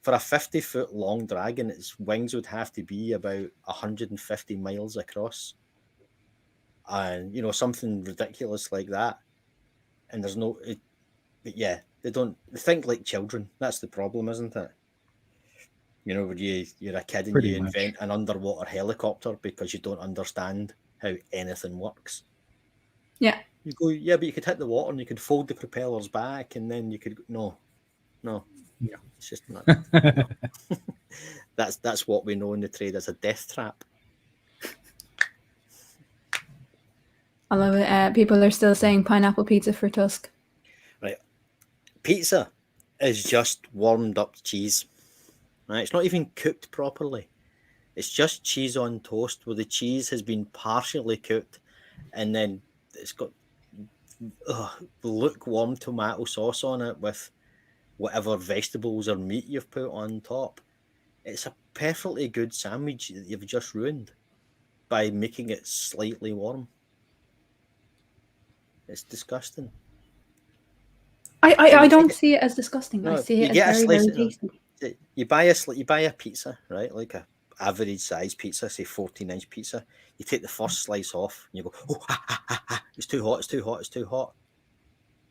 For a 50-foot long dragon, its wings would have to be about 150 miles across. And, something ridiculous like that. And there's but yeah, they think like children. That's the problem, isn't it? When you're a kid and you invent an underwater helicopter because you don't understand how anything works. Yeah. You go, yeah, but you could hit the water and you could fold the propellers back and then you could no. Yeah. It's just not. No. That's what we know in the trade as a death trap. I love it. People are still saying pineapple pizza for Tusk. Right. Pizza is just warmed up cheese. Right? It's not even cooked properly. It's just cheese on toast where the cheese has been partially cooked and then it's got lukewarm tomato sauce on it with whatever vegetables or meat you've put on top. It's a perfectly good sandwich that you've just ruined by making it slightly warm. It's disgusting. I don't see it as disgusting. No, I see it as very, very tasty. You buy a pizza, right? Like a average size pizza, say 14-inch pizza. You take the first slice off and you go, oh, it's too hot, it's too hot, it's too hot.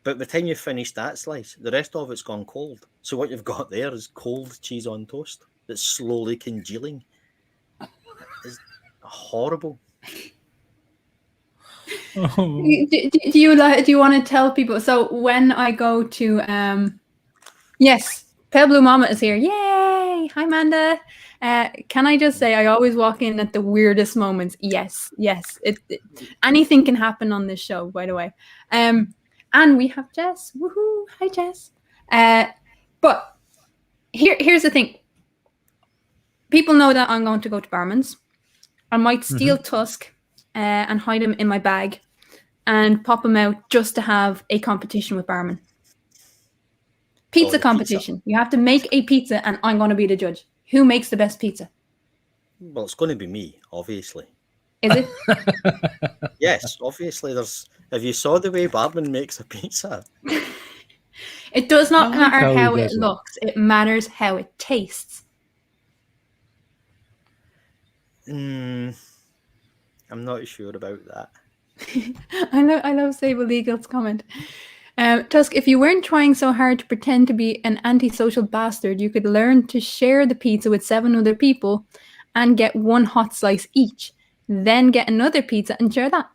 But by the time you finish that slice, the rest of it's gone cold. So what you've got there is cold cheese on toast that's slowly congealing. It's horrible. Oh. Do you want to tell people? So when I go to yes, Pale Blue Mama is here. Yay! Hi, Amanda. Can I just say I always walk in at the weirdest moments. Yes. Anything can happen on this show, by the way. And we have Jess. Woohoo! Hi, Jess. But here's the thing. People know that I'm going to go to Barman's. I might steal Tusk and hide him in my bag and pop him out just to have a competition with Barman. Pizza competition. Pizza. You have to make a pizza and I'm going to be the judge. Who makes the best pizza? Well, it's going to be me, obviously. Is it? Yes, obviously. Have you saw the way Barman makes a pizza? It does not matter how it looks. It matters how it tastes. I'm not sure about that. I love Sable Eagle's comment. Tusk, if you weren't trying so hard to pretend to be an antisocial bastard, you could learn to share the pizza with 7 other people and get 1 hot slice each. Then get another pizza and share that.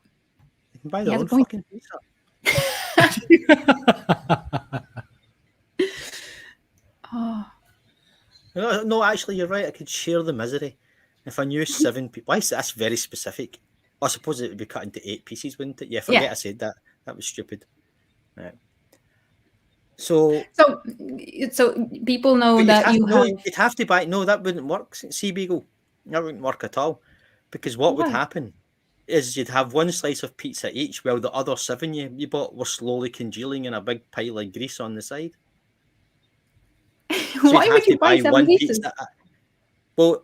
You can buy their own fucking pizza. Oh. No, actually, you're right. I could share the misery. If I knew 7 people... Why is that's very specific? I suppose it would be cut into 8 pieces, wouldn't it? Yeah, forget I said that. That was stupid. Right. So people know that you'd have to buy. No, that wouldn't work. Sea Beagle, that wouldn't work at all. Because what would happen is you'd have 1 slice of pizza each, while the other 7 you bought were slowly congealing in a big pile of grease on the side. So Why would you buy 7 pizzas? pizza. Well,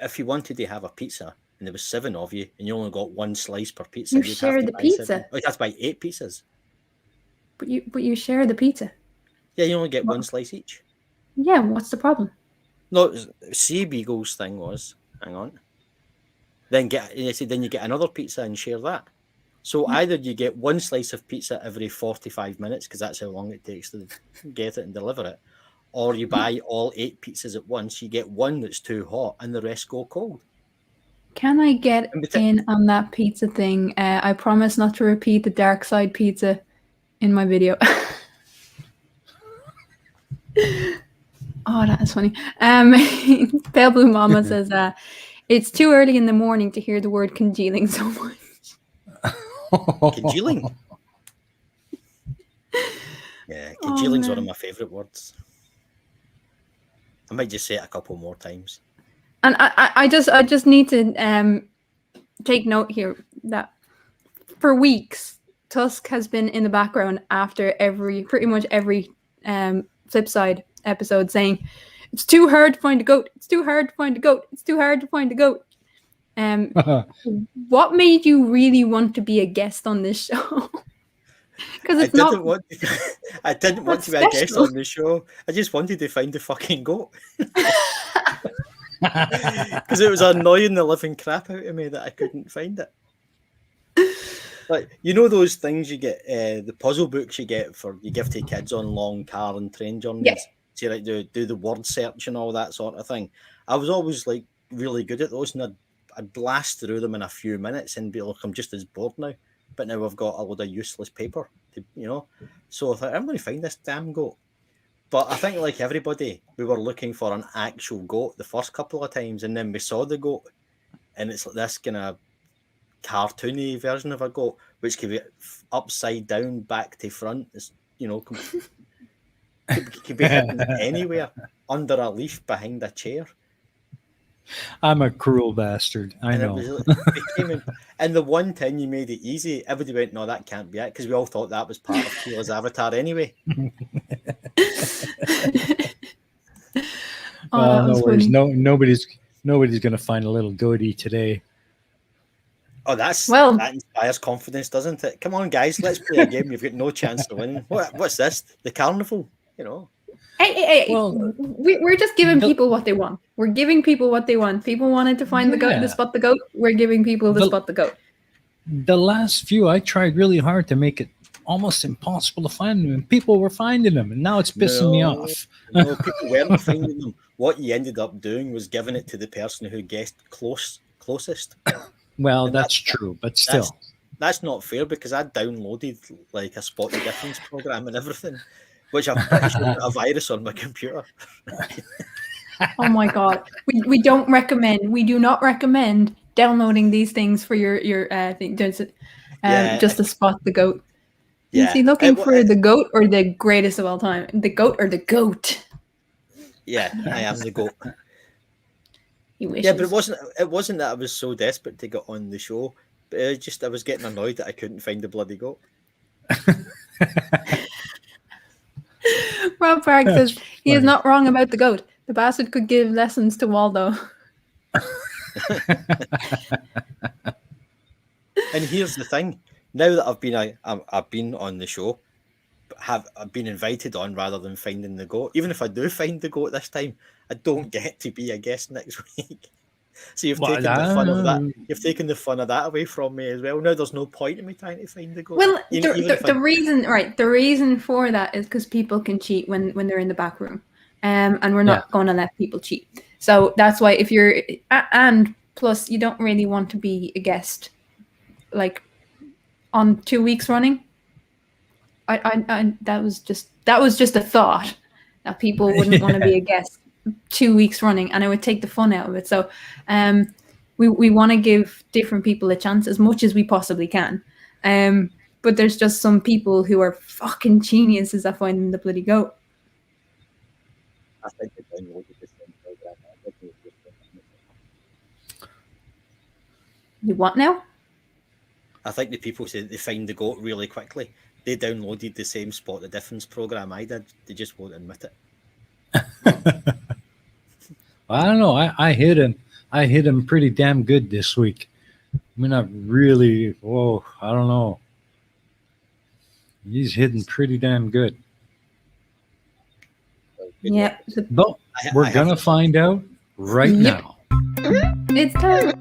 if you wanted to have a pizza and there was 7 of you and you only got 1 slice per pizza, you share the pizza. You'd have to buy 8 pizzas. But you share the pizza. Yeah, you only get 1 slice each. Yeah, what's the problem? No, C Beagle's thing was, hang on. Then you get another pizza and share that. So either you get 1 slice of pizza every 45 minutes, because that's how long it takes to get it and deliver it, or you buy all 8 pizzas at once. You get 1 that's too hot and the rest go cold. Can I get in on that pizza thing? I promise not to repeat the dark side pizza in my video. Oh, that is funny. Pale Blue Mama says, it's too early in the morning to hear the word congealing so much. Congealing? Yeah, congealing's one of my favourite words. I might just say it a couple more times. And I just need to take note here that for weeks, Tusk has been in the background after pretty much every Flipside episode saying, it's too hard to find a goat. It's too hard to find a goat. It's too hard to find a goat. What made you really want to be a guest on this show? Because I didn't want to be a guest on the show. I just wanted to find the fucking goat. Because it was annoying the living crap out of me that I couldn't find it. Like, you know those things you get, the puzzle books you give to kids on long car and train journeys? Yeah. So like do the word search and all that sort of thing. I was always like really good at those, and I'd blast through them in a few minutes and be like, I'm just as bored now. But now I've got a load of useless paper, So I thought, I'm going to find this damn goat. But I think, like everybody, we were looking for an actual goat the first couple of times, and then we saw the goat, and it's like this kind of cartoony version of a goat, which could be upside down, back to front. It's, could be hidden anywhere, under a leaf, behind a chair. I'm a cruel bastard. I know. And the one time you made it easy, everybody went, no, that can't be it, because we all thought that was part of Keela's avatar anyway. No worries. Nobody's going to find a little goatee today. Oh, that inspires confidence, doesn't it? Come on, guys, let's play a game. You've got no chance to win. What's this? The carnival, Hey! Well, we're just giving people what they want. We're giving people what they want. People wanted to find the goat, to spot the goat. We're giving people to spot the goat. The last few, I tried really hard to make it almost impossible to find them, and people were finding them, and now it's pissing me off. No, people weren't finding them. What you ended up doing was giving it to the person who guessed closest. Well, that's true, but still. That's not fair, because I downloaded like a spot the difference program and everything, which I'm pretty sure got a virus on my computer. Oh my God. We do not recommend downloading these things for your thing. Just to spot the goat. Yeah. Is he looking for the goat or the greatest of all time? The goat or the goat? Yeah, I am the goat. He wishes. Yeah, but it wasn't that I was so desperate to get on the show, but I was getting annoyed that I couldn't find the bloody goat. Rob Park says he is not wrong about the goat. The bastard could give lessons to Waldo. And here's the thing: now that I've been on the show, I've been invited on rather than finding the goat. Even if I do find the goat this time, I don't get to be a guest next week. So you've taken the fun of that. You've taken the fun of that away from me as well. Now there's no point in me trying to find the goat. Well, the reason for that is because people can cheat when they're in the back room, and we're not going to let people cheat. So that's why if you're, and plus you don't really want to be a guest, like on 2 weeks running. That was just a thought that people wouldn't want to be a guest 2 weeks running, and it would take the fun out of it. So we want to give different people a chance as much as we possibly can, but there's just some people who are fucking geniuses at finding the bloody goat. I think they downloaded the same program. You what now? I think the people said they find the goat really quickly. They downloaded the same spot the difference program I did. They just won't admit it. I don't know. I hit him. I hit him pretty damn good this week. I mean, not really. Whoa, I don't know. He's hitting pretty damn good. Yeah. But we're going to find out right now. It's time.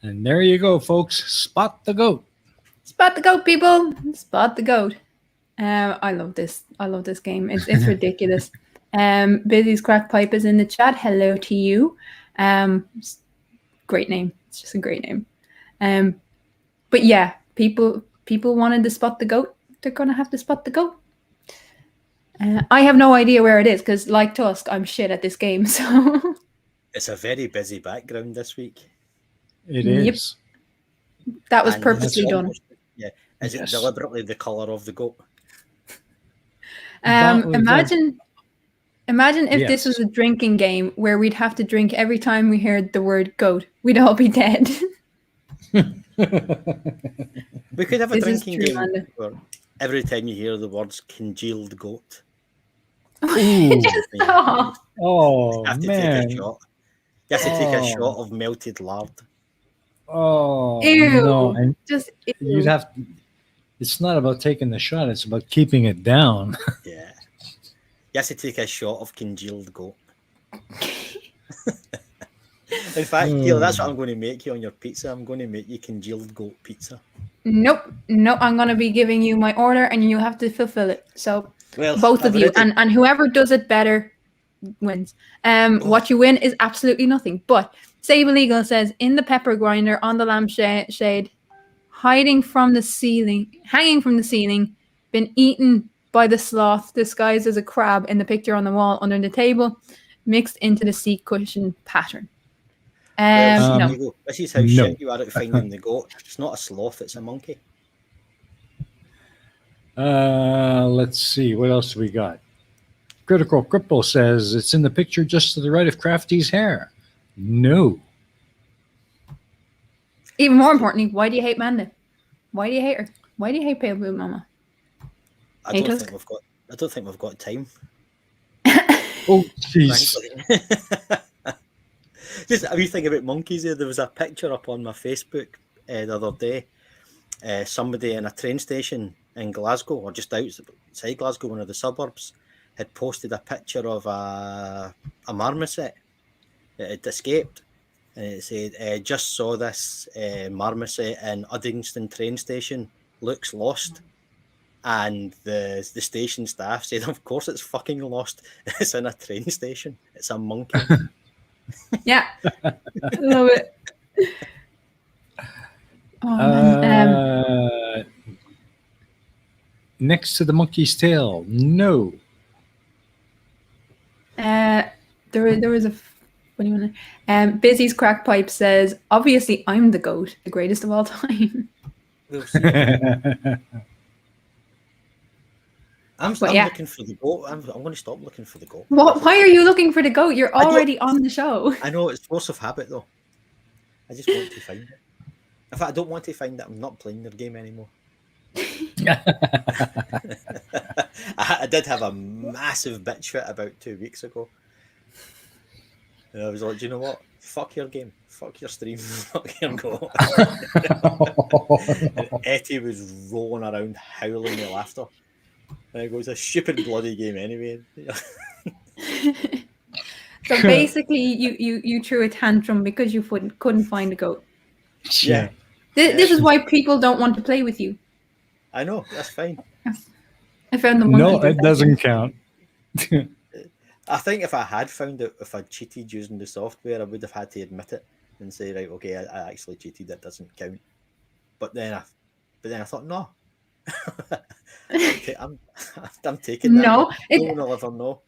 And there you go, folks. Spot the goat. Spot the goat, people. Spot the goat. I love this. I love this game. It's ridiculous. Busy's Crack Pipe is in the chat. Hello to you. Great name. It's just a great name. But yeah, people wanted to spot the goat. They're gonna have to spot the goat. I have no idea where it is because, like Tusk, I'm shit at this game. So it's a very busy background this week. It is. Yep. That was purposely done. Yeah. Is it deliberately the colour of the goat? Imagine if this was a drinking game where we'd have to drink every time we heard the word goat. We'd all be dead. We could have a drinking game where every time you hear the words congealed goat. Oh, you have to man. take a shot. You have to take a shot of melted lard. Oh, ew. No. And just ew. You'd have. It's not about taking the shot. It's about keeping it down. Yeah. You have to take a shot of congealed goat. In fact, that's what I'm going to make you on your pizza. I'm going to make you congealed goat pizza. Nope. I'm going to be giving you my order and you have to fulfill it. So both of you and whoever does it better wins. What you win is absolutely nothing. But Sable Eagle says, in the pepper grinder on the lampshade, hanging from the ceiling, been eaten by the sloth disguised as a crab in the picture on the wall under the table, mixed into the seat cushion pattern. No. This is how shit you are at finding the goat. It's not a sloth, it's a monkey. Let's see. What else do we got? Critical Cripple says, it's in the picture just to the right of Crafty's hair. No. Even more importantly, why do you hate Manda? Why do you hate her? Why do you hate Pale Blue Mama? I don't think we've got time. Oh, jeez. Just a wee thing about monkeys there. There was a picture up on my Facebook the other day. Somebody in a train station in Glasgow, or just outside Glasgow, one of the suburbs, had posted a picture of a marmoset that had escaped. And it said, just saw this marmoset in Uddingston train station, looks lost. And the station staff said, of course it's fucking lost. It's in a train station. It's a monkey. Yeah. I love it. Oh, man. Next to the monkey's tail. No. There was a funny one. Busy's Crack Pipe says, obviously I'm the goat, the greatest of all time. I'm looking for the goat. I'm going to stop looking for the goat. Why are you looking for the goat? You're already on the show. I know, it's force of habit though. I just want to find it. In fact, I don't want to find it. I'm not playing their game anymore. I did have a massive bitch fit about 2 weeks ago. And I was like, do you know what? Fuck your game. Fuck your stream. Fuck your goat. And Etty was rolling around howling with laughter. And it goes, a stupid bloody game anyway. So basically, you threw a tantrum because you couldn't find a goat. Yeah. This is why people don't want to play with you. I know, that's fine. I found the monkey. No, it doesn't count. I think if I had found out if I'd cheated using the software, I would have had to admit it and say, right, okay, I actually cheated. That doesn't count. But then I thought, no. I'm taking that. No, no one will ever know.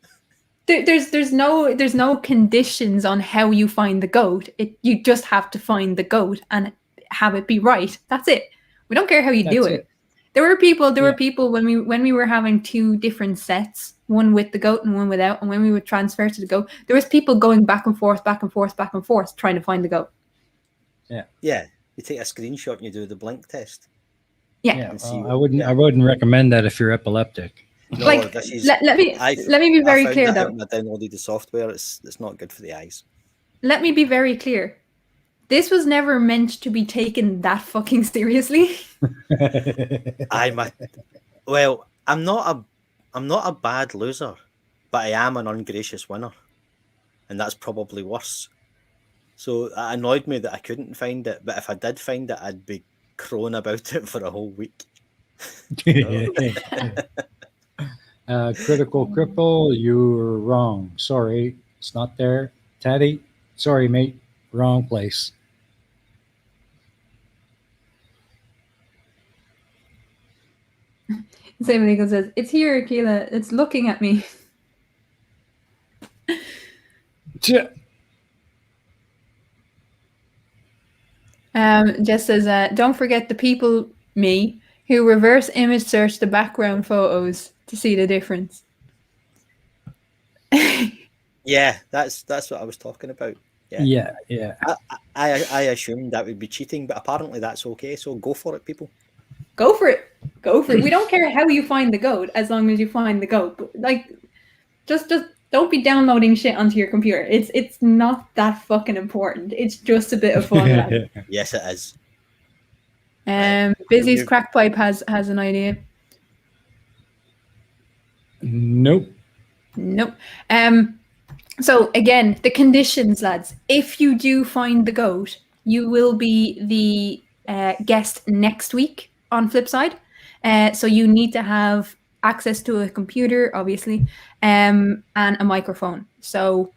There's no conditions on how you find the goat. You just have to find the goat, and have it be right. That's it. We don't care how you do it. There were people when we were having two different sets, one with the goat and one without, and when we would transfer to the goat, there was people going back and forth, trying to find the goat. Yeah. You take a screenshot and you do the blink test. Yeah. I wouldn't recommend that if you're epileptic. No, like, let me be very clear though. When I downloaded the software, it's not good for the eyes. Let me be very clear. This was never meant to be taken that fucking seriously. I'm not a bad loser, but I am an ungracious winner, and that's probably worse. So it annoyed me that I couldn't find it, but if I did find it, I'd be crowing about it for a whole week. Critical Cripple, you're wrong. Sorry, it's not there. Taddy, sorry, mate. Wrong place. Sam Eagle says, "It's here, Keela. It's looking at me." Jess says, "Don't forget the people, me, who reverse image search the background photos to see the difference." Yeah, that's what I was talking about. Yeah. I assumed that would be cheating, but apparently that's okay. So go for it, people. Go for it. We don't care how you find the goat, as long as you find the goat. But, like, just don't be downloading shit onto your computer. It's not that fucking important. It's just a bit of fun. Yes, it is. Busy's Crackpipe has an idea. Nope. So again, the conditions, lads. If you do find the goat, you will be the guest next week on Flipside. So you need to have access to a computer, obviously, and a microphone. So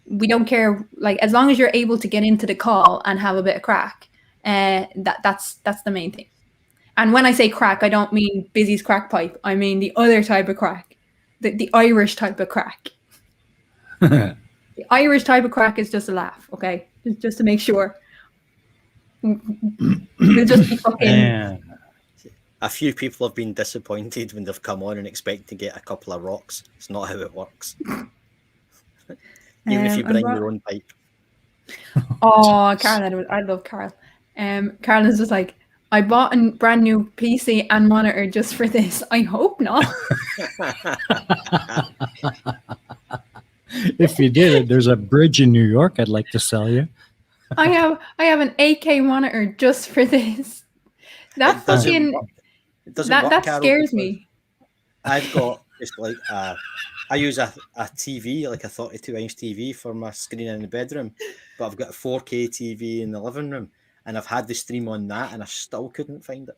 we don't care, like, as long as you're able to get into the call and have a bit of crack. That's the main thing. And when I say crack, I don't mean Busy's crack pipe. I mean the other type of crack, the Irish type of crack. The Irish type of crack is just a laugh, okay? Just to make sure. We'll just be fucking. A few people have been disappointed when they've come on and expect to get a couple of rocks. It's not how it works. Even if you bring your own pipe. Oh, Carl, I love Carl. Carl is just like, I bought a brand new PC and monitor just for this. I hope not. If you did, there's a bridge in New York I'd like to sell you. I have an 8K monitor just for this. That fucking that scares me. I've got just like I use a TV, like a 32-inch TV for my screen in the bedroom, but I've got a 4K TV in the living room, and I've had the stream on that, and I still couldn't find it.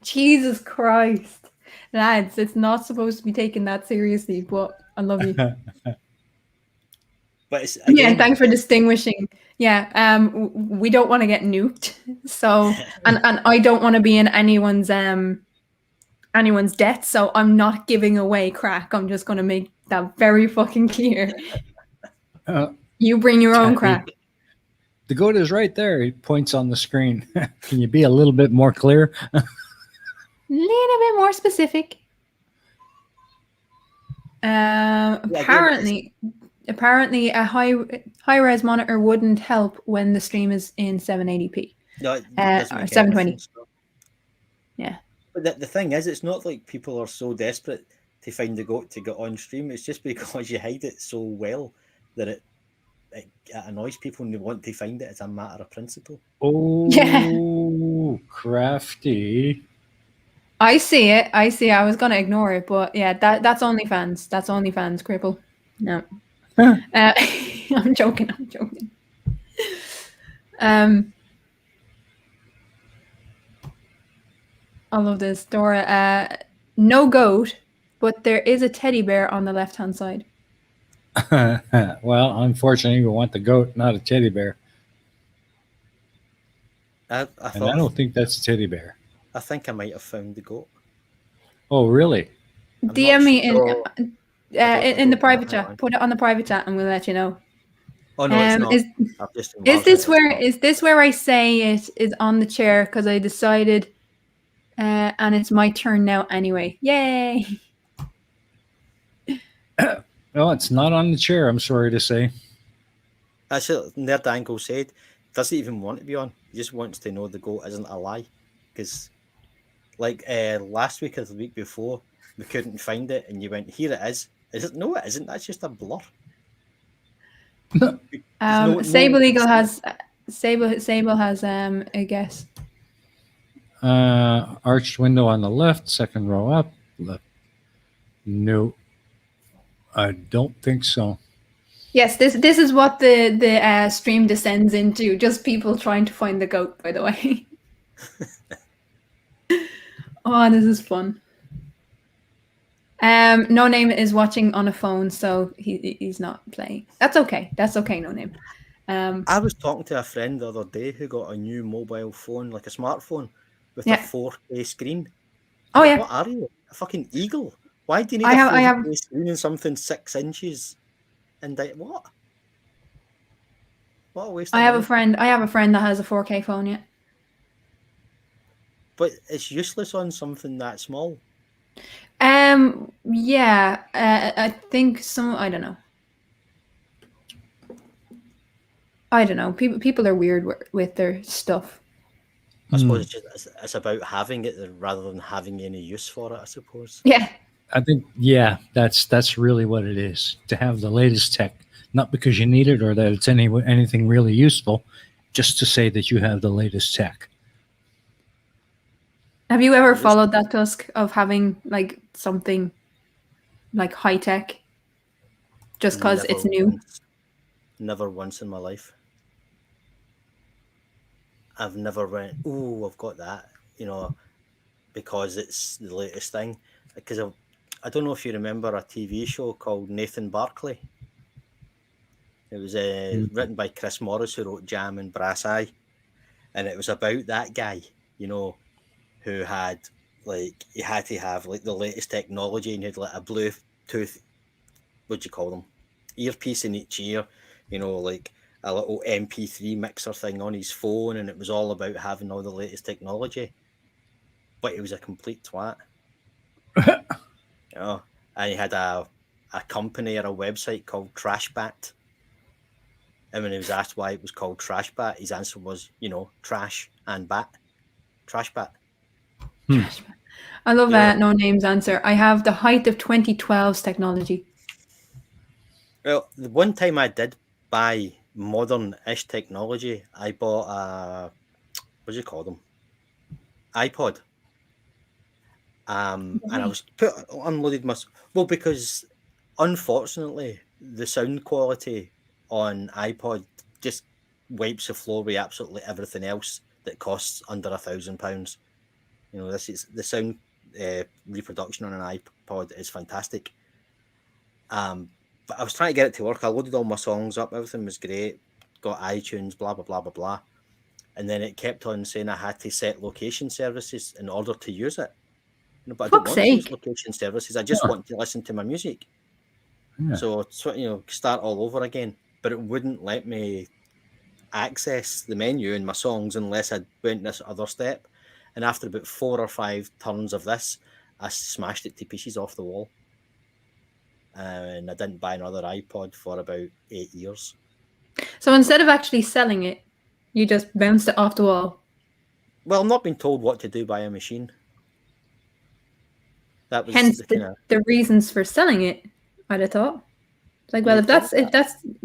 Jesus Christ, lads! It's not supposed to be taken that seriously, but I love you. But it's, again, thanks for distinguishing. We don't want to get nuked, so and I don't want to be in anyone's debt, so I'm not giving away crack. I'm just going to make that very fucking clear. You bring your own crack. The goat is right there. He points on the screen. Can you be a little bit more clear? A little bit more specific. Apparently a high-res monitor wouldn't help when the stream is in 780p. No, or 720. Yeah. But the thing is, it's not like people are so desperate to find the goat to get on stream. It's just because you hide it so well that it annoys people and they want to find it as a matter of principle. Oh, yeah. Crafty. I see it. I was going to ignore it, but yeah, that's OnlyFans. That's OnlyFans, cripple. No. I'm joking. I love this. Dora, no goat, but there is a teddy bear on the left-hand side. Well, unfortunately, we want the goat, not a teddy bear. I don't think that's a teddy bear. I think I might have found the goat. Oh, really? DM me in the private chat. Put it on the private chat and we'll let you know. Oh no, it's not. Is this where I say it is on the chair because I decided, and it's my turn now anyway? Yay! Well, it's not on the chair, I'm sorry to say. That's it. Nerd Angle said, doesn't even want to be on. He just wants to know the goal isn't a lie. Because, like last week or the week before, we couldn't find it, and you went, "Here it is." Is it? No, it isn't. That's just a blur. Sable Eagle has Sable has a guess. Arched window on the left, second row up. Left. No, I don't think so. Yes, this is what the stream descends into. Just people trying to find the goat. By the way. Oh, this is fun. No Name is watching on a phone, so he's not playing. That's okay. That's okay. No Name. I was talking to a friend the other day who got a new mobile phone, like a smartphone, with a 4K screen. Oh yeah. What are you? A fucking eagle? Why do you need a 4K screen and something 6 inches? And what? What a waste of money. I have a friend that has a 4K phone. Yeah. But it's useless on something that small. Yeah. I think some. I don't know. People are weird with their stuff. I suppose it's about having it rather than having any use for it, I suppose. Yeah. I think, that's really what it is. To have the latest tech, not because you need it or that it's anything really useful, just to say that you have the latest tech. Have you ever followed that, Tusk, of having like something like high tech just because it's new? Never once in my life. I've never went, "Oh, I've got that," because it's the latest thing. Because I don't know if you remember a TV show called Nathan Barkley. It was written by Chris Morris, who wrote Jam and Brass Eye, and it was about that guy, who had he had to have the latest technology, and he had a Bluetooth, what do you call them, earpiece in each ear, like a little MP3 mixer thing on his phone, and it was all about having all the latest technology. But he was a complete twat. And he had a company or a website called Trashbat. And when he was asked why it was called Trashbat, his answer was, trash and bat. Trashbat. I love that No Name's answer. I have the height of 2012's technology. Well, the one time I did buy modern-ish technology, I bought a, what do you call them? iPod. And I was unloaded because unfortunately the sound quality on iPod just wipes the floor with absolutely everything else that costs under £1,000. This is the sound reproduction on an iPod is fantastic. But I was trying to get it to work. I loaded all my songs up, everything was great, got iTunes, blah blah blah blah blah, and then it kept on saying I had to set location services in order to use it. But I don't want to use location services. I just want to listen to my music. Yeah. So start all over again. But it wouldn't let me access the menu in my songs unless I went this other step. And after about 4 or 5 turns of this, I smashed it to pieces off the wall. And I didn't buy another iPod for about 8 years. So instead of actually selling it, you just bounced it off the wall? Well, I'm not being told what to do by a machine. That was hence the reasons for selling it, I'd have thought. It's like, well, if that's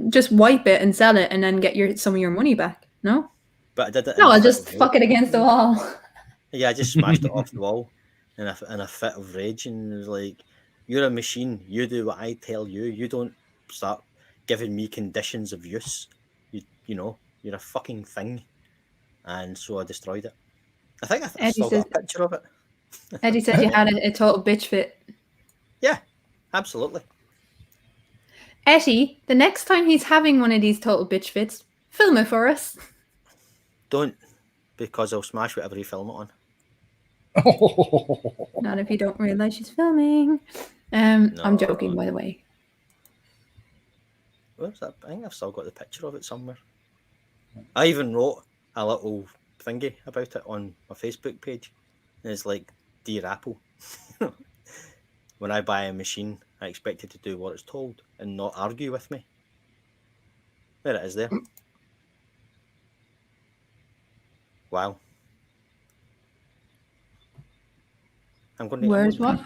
just wipe it and sell it and then get some of your money back. No? But I did it. No, I'll just fuck it against the wall. Yeah, I just smashed it off the wall in a fit of rage, and it was like, you're a machine. You do what I tell you. You don't start giving me conditions of use. You're a fucking thing. And so I destroyed it. I think I still got a picture of it. Eddie said you had a total bitch fit. Yeah, absolutely. Eddie, the next time he's having one of these total bitch fits, film it for us. Don't, because I'll smash whatever you film it on. Not if you don't realize she's filming. No. I'm joking, by the way. where's that? I think I've still got the picture of it somewhere. I even wrote a little thingy about it on my Facebook page. And it's like, Dear Apple, when I buy a machine, I expect it to do what it's told and not argue with me. There it is there. Wow. I'm going to... Where's what?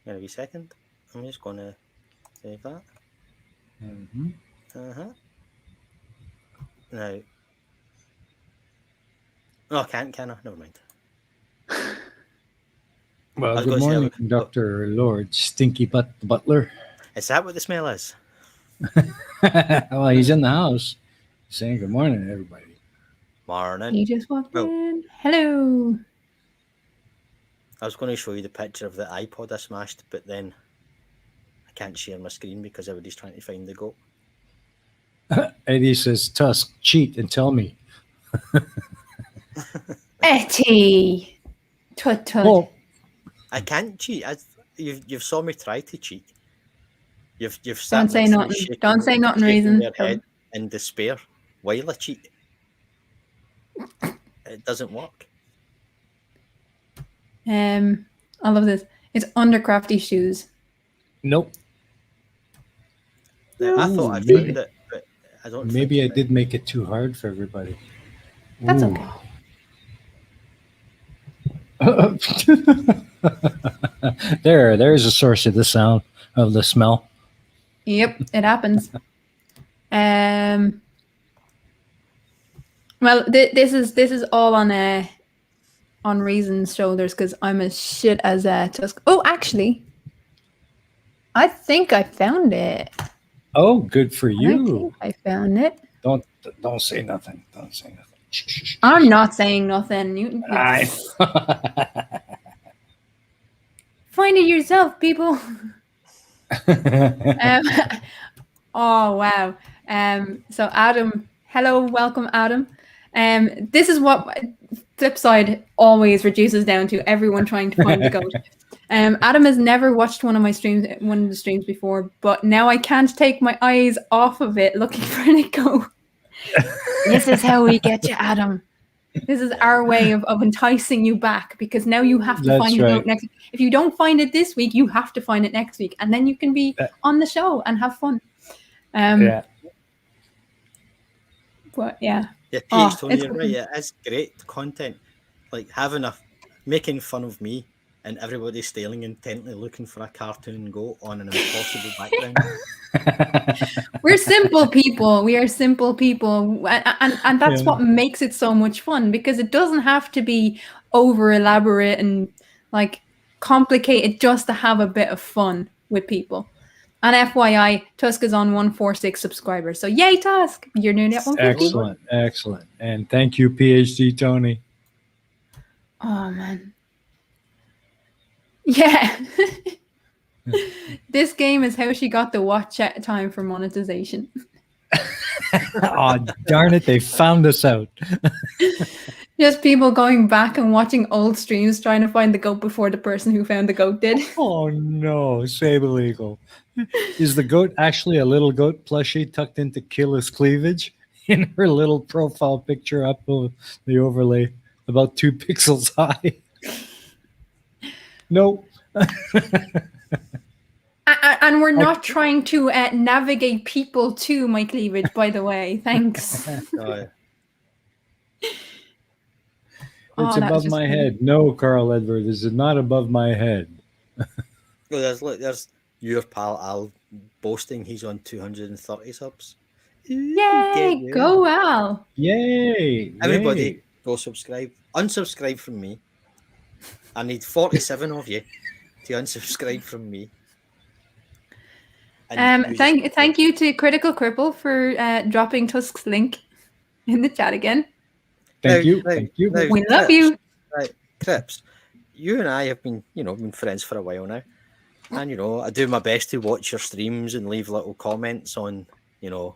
In a wee second. I'm just going to save that. Mm-hmm. Now... Oh, I can't, can I? Never mind. Well, good morning, Dr. Lord Stinky Butt the Butler. Is that what the smell is? Well, he's in the house saying good morning, everybody. Morning. He just walked in. Hello. I was going to show you the picture of the iPod I smashed, but then I can't share my screen because everybody's trying to find the goat. Eddie says, Tusk, cheat and tell me. Etty. Tut tut. Oh. I can't cheat. You've saw me try to cheat. You've Don't say nothing. Don't say nothing. Reason. Your head in despair while I cheat. It doesn't work. I love this. It's under Crafty shoes. Nope. I thought I found it, but I don't. Maybe I did make it too hard for everybody. That's okay. There's a source of the sound of the smell. Yep, it happens. Well, this is all on Reason's shoulders because I'm as shit as Tusk. Oh, actually, I think I found it. Oh, good for you! I found it. Don't say nothing. Don't say nothing. I'm not saying nothing. You find it yourself, people. Oh wow. So Adam, hello, welcome, Adam. This is what Flipside always reduces down to: everyone trying to find the goat. Adam has never watched one of the streams before, but now I can't take my eyes off of it looking for the goat. This is how we get you, Adam. This is our way of enticing you back, because now you have to find the goat next week. If you don't find it this week, you have to find it next week, and then you can be on the show and have fun. Yeah. But yeah. Yeah, Tony, you're right. Yeah, it's great content. Like making fun of me and everybody staring intently looking for a cartoon goat on an impossible background. We're simple people. We are simple people. And that's what makes it so much fun, because it doesn't have to be over elaborate and like complicated just to have a bit of fun with people. And FYI, Tusk is on 146 subscribers. So yay, Tusk! You're doing it. Excellent. And thank you, PhD Tony. Oh, man. Yeah. This game is how she got the watch time for monetization. Oh, darn it. They found us out. Just people going back and watching old streams trying to find the goat before the person who found the goat did. Oh, no. Sable Eagle. Is the goat actually a little goat plushie tucked into Killa's cleavage in her little profile picture up the overlay, about 2 pixels high? No. And we're not trying to navigate people to my cleavage, by the way. Thanks. It's above my head. No, Carl Edward, this is not above my head. Well, there's your pal Al boasting he's on 230 subs. Yay! Go Al! Yay! Everybody, go subscribe. Unsubscribe from me. I need 47 of you to unsubscribe from me. Thank you to Critical Cripple for dropping Tusk's link in the chat again. Thank you. We love you. Right, Crips, you and I have been friends for a while now, and I do my best to watch your streams and leave little comments on your.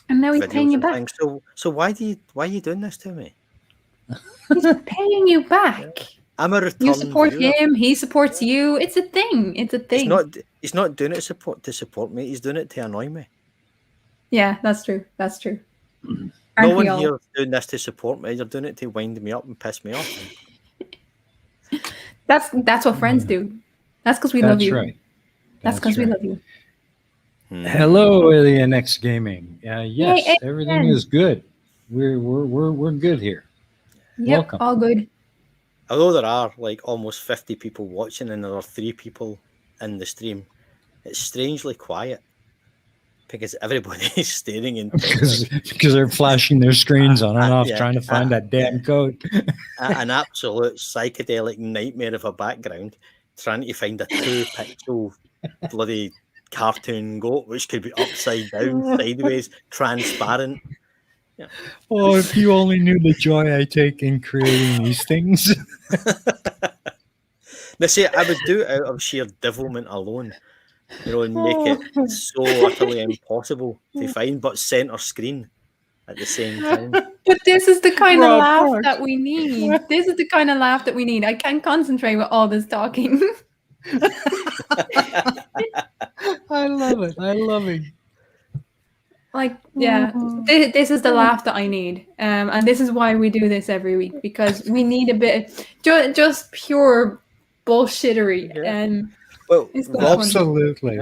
And now he's paying you back. So why are you doing this to me? He's paying you back. I'm a return You support viewer. him. He supports you. It's a thing. It's a thing. He's not doing it to support me. He's doing it to annoy me. Yeah, that's true. That's true. No one here is doing this to support me. You're doing it to wind me up and piss me off. That's what friends do. That's because we love you. Right. That's because we love you. Hello, Alien X Gaming. Yes, hey, everything is good. We're good here. Yep, welcome. All good. Although there are like almost 50 people watching and there are 3 people in the stream, it's strangely quiet because everybody's staring intently. because they're flashing their screens on and off trying to find that damn code. An absolute psychedelic nightmare of a background, trying to find a 2-pixel bloody cartoon goat which could be upside down, sideways, transparent. Yeah. Oh, if you only knew the joy I take in creating these things. Now, see, I would do it out of sheer devilment alone, and make it so utterly impossible to find, but center screen at the same time. But this is the kind of laugh that we need. This is the kind of laugh that we need. I can't concentrate with all this talking. I love it. I love it. Like, yeah, this is the laugh that I need. And this is why we do this every week, because we need a bit of just pure bullshittery. Well, absolutely.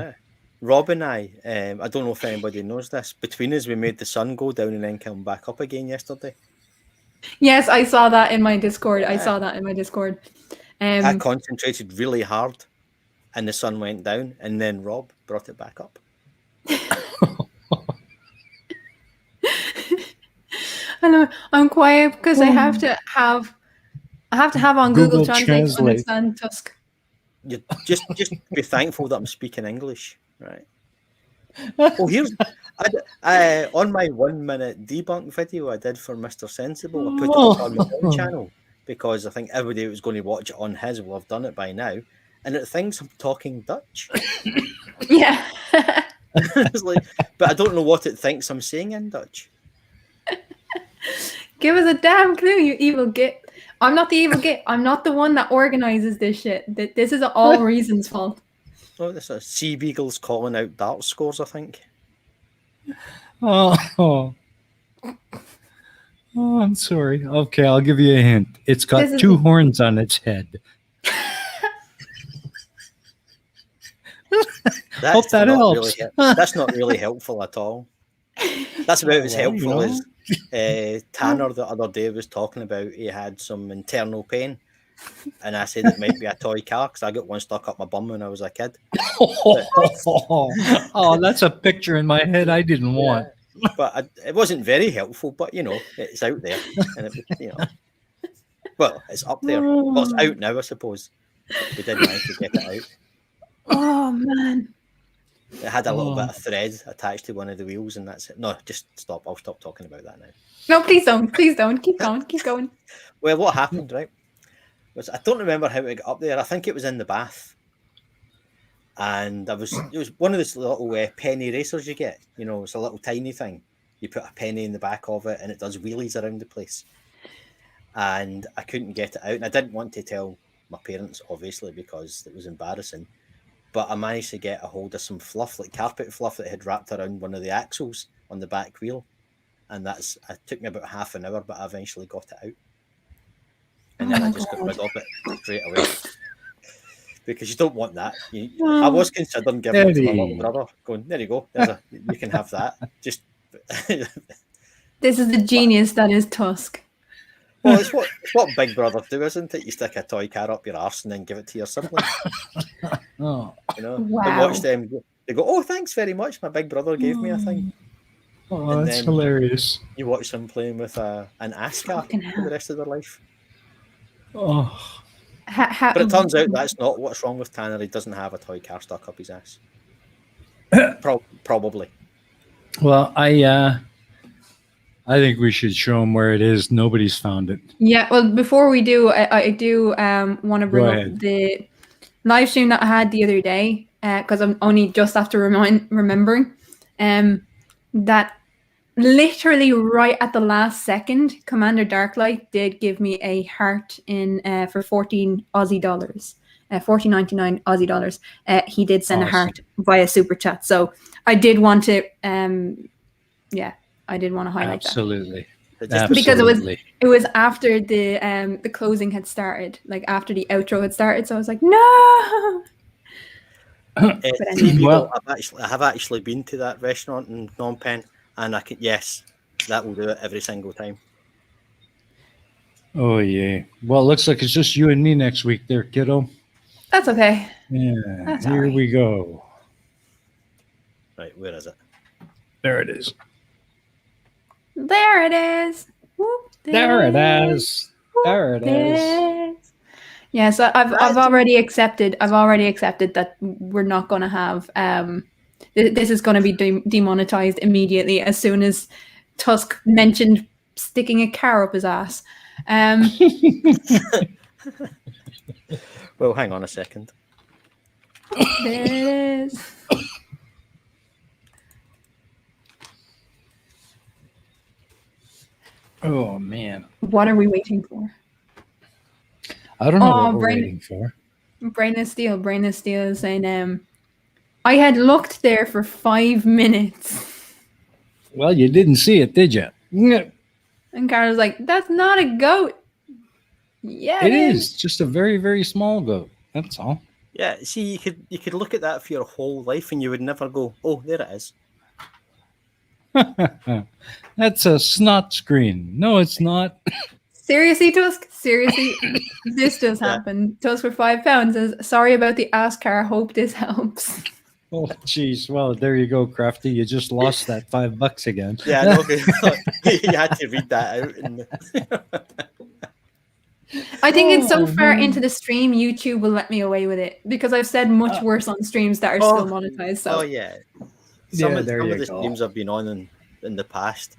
Rob and I don't know if anybody knows this, between us we made the sun go down and then come back up again yesterday. Yes, I saw that in my Discord. Yeah. I saw that in my Discord. I concentrated really hard and the sun went down, and then Rob brought it back up. I know, I'm quiet because I have to have on Google Translate to understand Tusk. You just be thankful that I'm speaking English, right? Oh, here's on my 1-minute debunk video I did for Mr. Sensible. I put it up on my own channel because I think everybody who's going to watch it on his will have done it by now, and it thinks I'm talking Dutch. Yeah. It's like, but I don't know what it thinks I'm saying in Dutch. Give us a damn clue, you evil git. I'm not the evil git. I'm not the one that organizes this shit. This is all Reason's fault. Oh, this is Sea Beagles calling out dart scores, I think. Oh, I'm sorry. Okay, I'll give you a hint. It's got 2 horns on its head. Hope that helps. That's not really helpful at all. That's about as helpful as Tanner the other day was talking about. He had some internal pain, and I said it might be a toy car because I got one stuck up my bum when I was a kid. Oh, that's a picture in my head I didn't want. But it wasn't very helpful. But it's out there, and well, it's up there. Well, it's out now, I suppose. We did manage to get it out. Oh man. It had a little bit of thread attached to one of the wheels, and that's it. No, just stop. I'll stop talking about that now. No, please don't. Please don't. Keep going. Keep going. Well, what happened, right, was I don't remember how it got up there. I think it was in the bath. And it was one of those little penny racers you get. It's a little tiny thing. You put a penny in the back of it, and it does wheelies around the place. And I couldn't get it out. And I didn't want to tell my parents, obviously, because it was embarrassing. But I managed to get a hold of some fluff, like carpet fluff, that had wrapped around one of the axles on the back wheel. And it took me about half an hour, but I eventually got it out. And then I just got rid of it straight away. Because you don't want that. I was considering giving it to my little brother, going, there you go, you can have that. Just This is the genius that is Tusk. Well, it's what big brothers do, isn't it? You stick a toy car up your arse and then give it to your sibling. Oh, Wow. And watch them. They go, oh, thanks very much. My big brother gave me a thing. Oh, and that's hilarious. You watch them playing with an ASCAR for the rest of their life. Oh. But it turns out that's not what's wrong with Tanner. He doesn't have a toy car stuck up his ass. Probably. Well, I think we should show them where it is. Nobody's found it. Yeah, well, before we do, I do want to bring up the live stream that I had the other day, because I'm only just after remembering that literally right at the last second, Commander Darklight did give me a heart in for 14 Aussie dollars. 14.99 Aussie dollars. He did send a heart via super chat. So I did want to I did want to highlight Absolutely. that. Because it was after the closing had started, like after the outro had started. So I was like, no. Well, I have actually been to that restaurant in Phnom Penh, and that will do it every single time. Oh yeah. Well, it looks like it's just you and me next week, there, kiddo. That's okay. Yeah. That's here right. We go. Right, where is it? There it is. There it is. Whoop, there it is. There it is. Yeah, so I've already accepted. I've already accepted that we're not going to have. This is going to be demonetized immediately as soon as Tusk mentioned sticking a car up his ass. Well, hang on a second. There it is. Oh man! What are we waiting for? I don't know what we're waiting for. Brain of Steel is saying, I had looked there for 5 minutes. Well, you didn't see it, did you? And Carla's like, that's not a goat. Yeah, it is. Just a very, very small goat. That's all. Yeah, see, you could look at that for your whole life and you would never go, oh, there it is. That's a snot screen. No, it's not. Seriously, Tusk? Seriously? This does happen. Tusk for £5 says, sorry about the ass car. Hope this helps. Oh, jeez. Well, there you go, Crafty. You just lost that $5 again. Yeah, no, you had to read that out. I think it's so far into the stream, YouTube will let me away with it because I've said much worse on streams that are still monetized. So. Oh, yeah. Some of the streams I've been on in the past,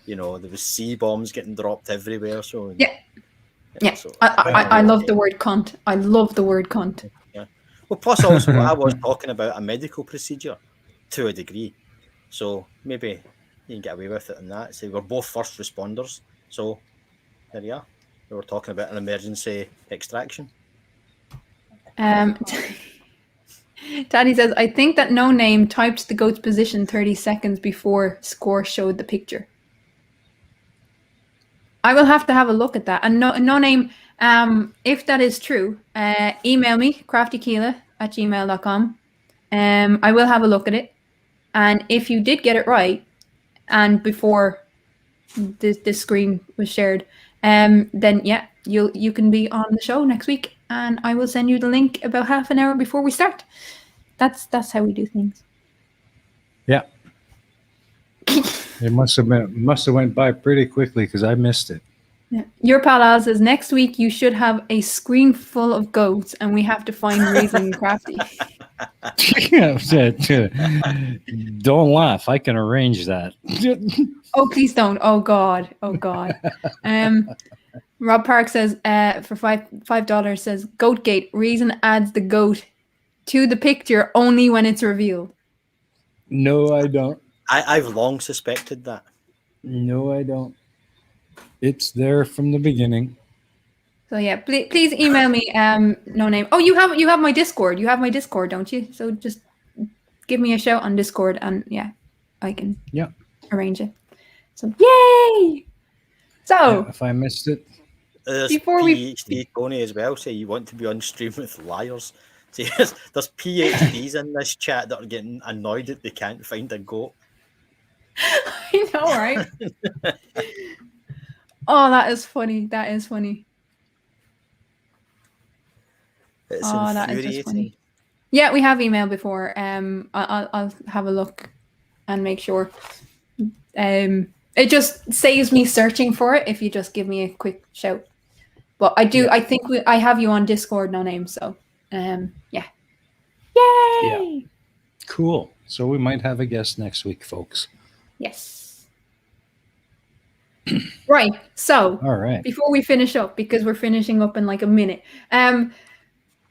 there was C-bombs getting dropped everywhere. So yeah. So, I love the word cunt. I love the word cunt. Yeah. Well, plus also I was talking about a medical procedure to a degree. So maybe you can get away with it in that. Say we're both first responders. So there you are. We were talking about an emergency extraction. Daddy says, I think that No Name typed the goat's position 30 seconds before Score showed the picture. I will have to have a look at that. And No Name, if that is true, email me, craftykeela@gmail.com. I will have a look at it. And if you did get it right, and before this screen was shared, then you can be on the show next week, and I will send you the link about half an hour before we start. That's how we do things. Yeah. It must have went by pretty quickly because I missed it. Yeah. Your pal Al says next week you should have a screen full of goats, and we have to find Raisin Crafty. Don't laugh. I can arrange that. Oh, please don't. Oh God. Rob Park says for $5 says Goatgate. Reason adds the goat to the picture only when it's revealed. No, I don't. I've long suspected that. No, I don't. It's there from the beginning. So yeah, please email me. No Name. Oh, you have my Discord. You have my Discord, don't you? So just give me a shout on Discord, and I can arrange it. So yay! So if I missed it, before PhD Tony as well say you want to be on stream with liars. See, there's PhDs in this chat that are getting annoyed that they can't find a goat. I know, right? Oh, that is funny. That is funny. That is just funny. Yeah, we have emailed before. I'll have a look and make sure. It just saves me searching for it if you just give me a quick shout. But I do. Yeah. I think I have you on Discord, No Name. So, yeah. Yay! Yeah. Cool. So we might have a guest next week, folks. Yes. Right. So, all right. Before we finish up, because we're finishing up in like a minute,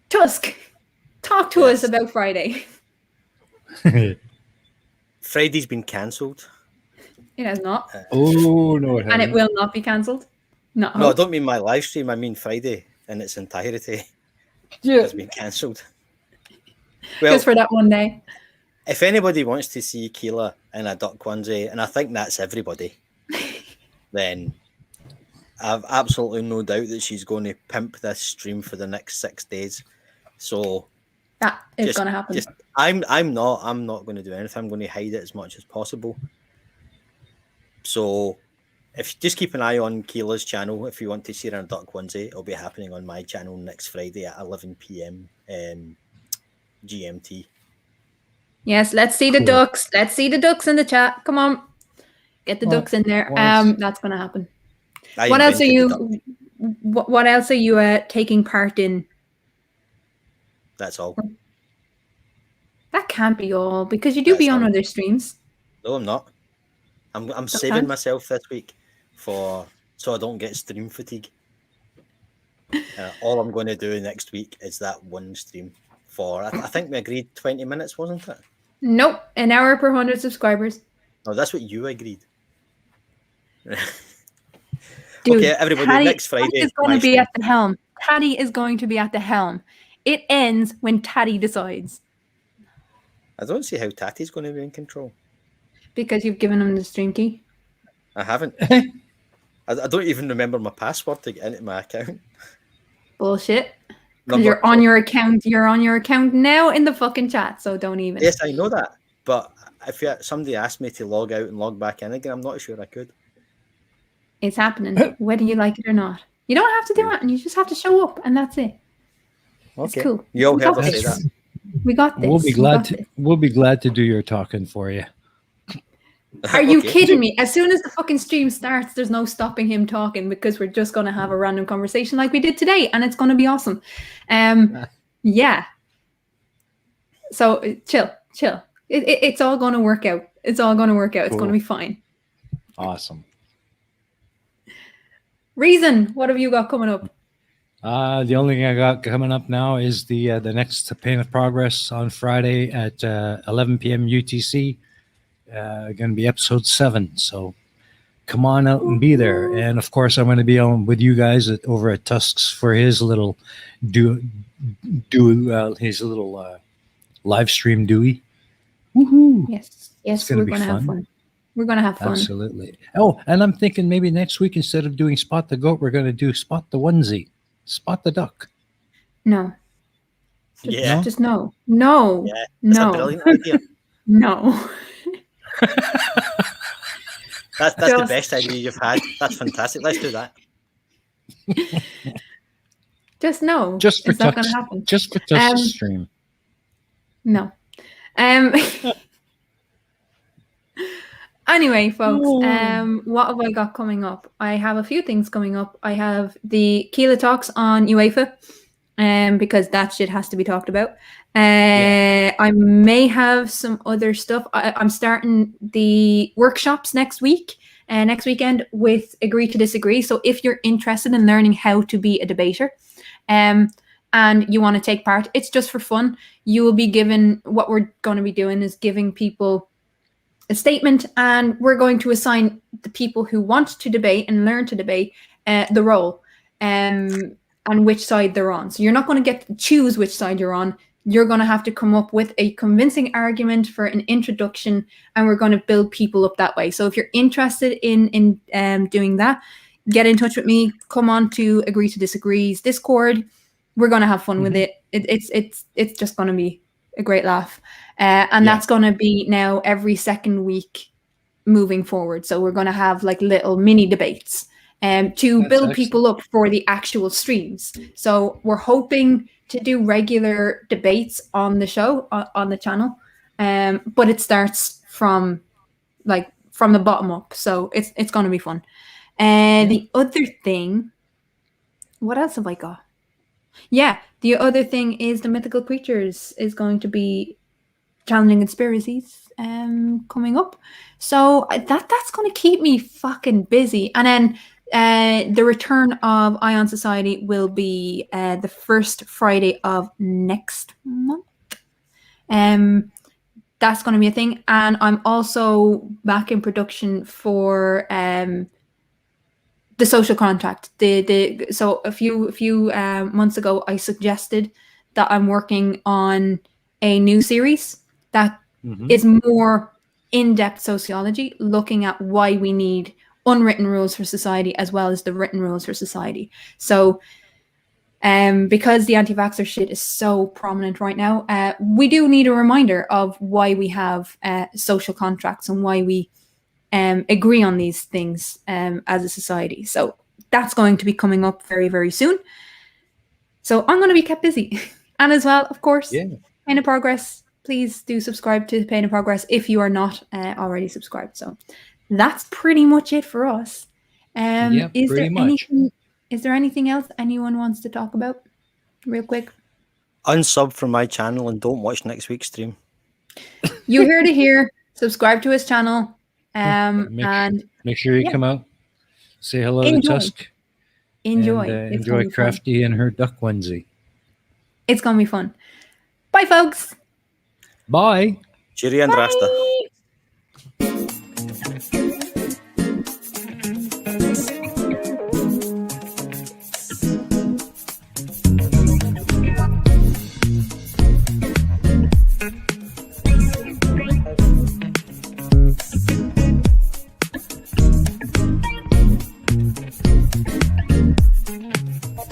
Tusk, talk to us about Friday. Friday's been cancelled. It has not. Oh no, it hasn't. And it will not be cancelled. No, I don't mean my live stream. I mean Friday in its entirety. Yeah, has been cancelled. Well, just for that one day. If anybody wants to see Keela in a duck onesie, and I think that's everybody, then I've absolutely no doubt that she's going to pimp this stream for the next 6 days. So that is going to happen. I'm not going to do anything. I'm going to hide it as much as possible. So if just keep an eye on Keela's channel if you want to see her in a duck onesie, it'll be happening on my channel next Friday at 11 p.m. GMT. Yes, let's see the ducks. Let's see the ducks in the chat. Come on, get the ducks in there. That's going to happen. What else are you? What else are you taking part in? That's all. That can't be all because you do be on other streams. No, I'm not. I'm saving myself this week so I don't get stream fatigue. All I'm going to do next week is that one stream for I think we agreed 20 minutes, wasn't it? Nope, an hour per 100 subscribers. No, that's what you agreed. Dude, okay, everybody, next Friday. Taddy is going to be at the helm. Taddy is going to be at the helm. It ends when Taddy decides. I don't see how Taddy's going to be in control. Because you've given him the stream key? I haven't. I don't even remember my password to get into my account. Bullshit. Because you're on your account. You're on your account now in the fucking chat, so don't even. Yes, I know that. But if somebody asked me to log out and log back in again, I'm not sure I could. It's happening, whether you like it or not. You don't have to do it, and you just have to show up, and that's it. Okay. It's cool. You all heard her say that. We got this. We'll be glad to do your talking for you. Are you kidding me? As soon as the fucking stream starts, there's no stopping him talking because we're just going to have a random conversation like we did today, and it's going to be awesome. Yeah. So chill. It's all going to work out. It's all going to work out. It's going to be fine. Awesome. Reason, what have you got coming up? The only thing I got coming up now is the next Pain of Progress on Friday at 11 p.m. UTC. Going to be episode 7. So come on out and be there. And of course, I'm going to be on with you guys over at Tusks for his little his little live stream Dewey. Woohoo! Yes, we're going to have fun. We're going to have fun. Absolutely. Oh, and I'm thinking maybe next week, instead of doing Spot the Goat, we're going to do Spot the Onesie. Spot the Duck. No. Just no. No. Yeah, that's a brilliant idea. No. That's the best idea you've had. That's fantastic. Let's do that. Just no. Just for it's not going to happen. Just for Tuck's stream. No. Anyway, folks, what have I got coming up? I have a few things coming up. I have the Keela Talks on UEFA, because that shit has to be talked about. I may have some other stuff. I'm starting the workshops next weekend with Agree to Disagree. So if you're interested in learning how to be a debater, and you want to take part, it's just for fun. You will be given, what we're going to be doing is giving people a statement, and we're going to assign the people who want to debate and learn to debate the role and which side they're on. So you're not going to get to choose which side you're on. You're going to have to come up with a convincing argument for an introduction, and we're going to build people up that way. So if you're interested in doing that, get in touch with me. Come on to Agree to Disagree's Discord. We're going to have fun with it. It's just going to be a great laugh. That's going to be now every second week moving forward. So we're going to have like little mini debates to build people up for the actual streams. So we're hoping to do regular debates on the show, on the channel. But it starts from the bottom up. So it's going to be fun. The other thing, what else have I got? Yeah, the other thing is the Mythical Creatures is going to be Challenging Conspiracies coming up. So that's going to keep me fucking busy. And then the return of Ion Society will be the first Friday of next month. that's going to be a thing. And I'm also back in production for the social contract. So a few months ago, I suggested that I'm working on a new series that is more in-depth sociology, looking at why we need unwritten rules for society as well as the written rules for society. So because the anti-vaxxer shit is so prominent right now, we do need a reminder of why we have social contracts and why we agree on these things as a society. So that's going to be coming up very, very soon. So I'm going to be kept busy. And as well, of course, Pain in Progress. Please do subscribe to Pain in Progress if you are not already subscribed. So that's pretty much it for us. Is there anything else anyone wants to talk about real quick? Unsub from my channel and don't watch next week's stream. You hear to hear. Subscribe to his channel. Make sure you come out. Say hello to Tusk. Enjoy. And, enjoy Crafty and her duck onesie. It's going to be fun. Bye, folks. Bye. Cheerio and Rasta.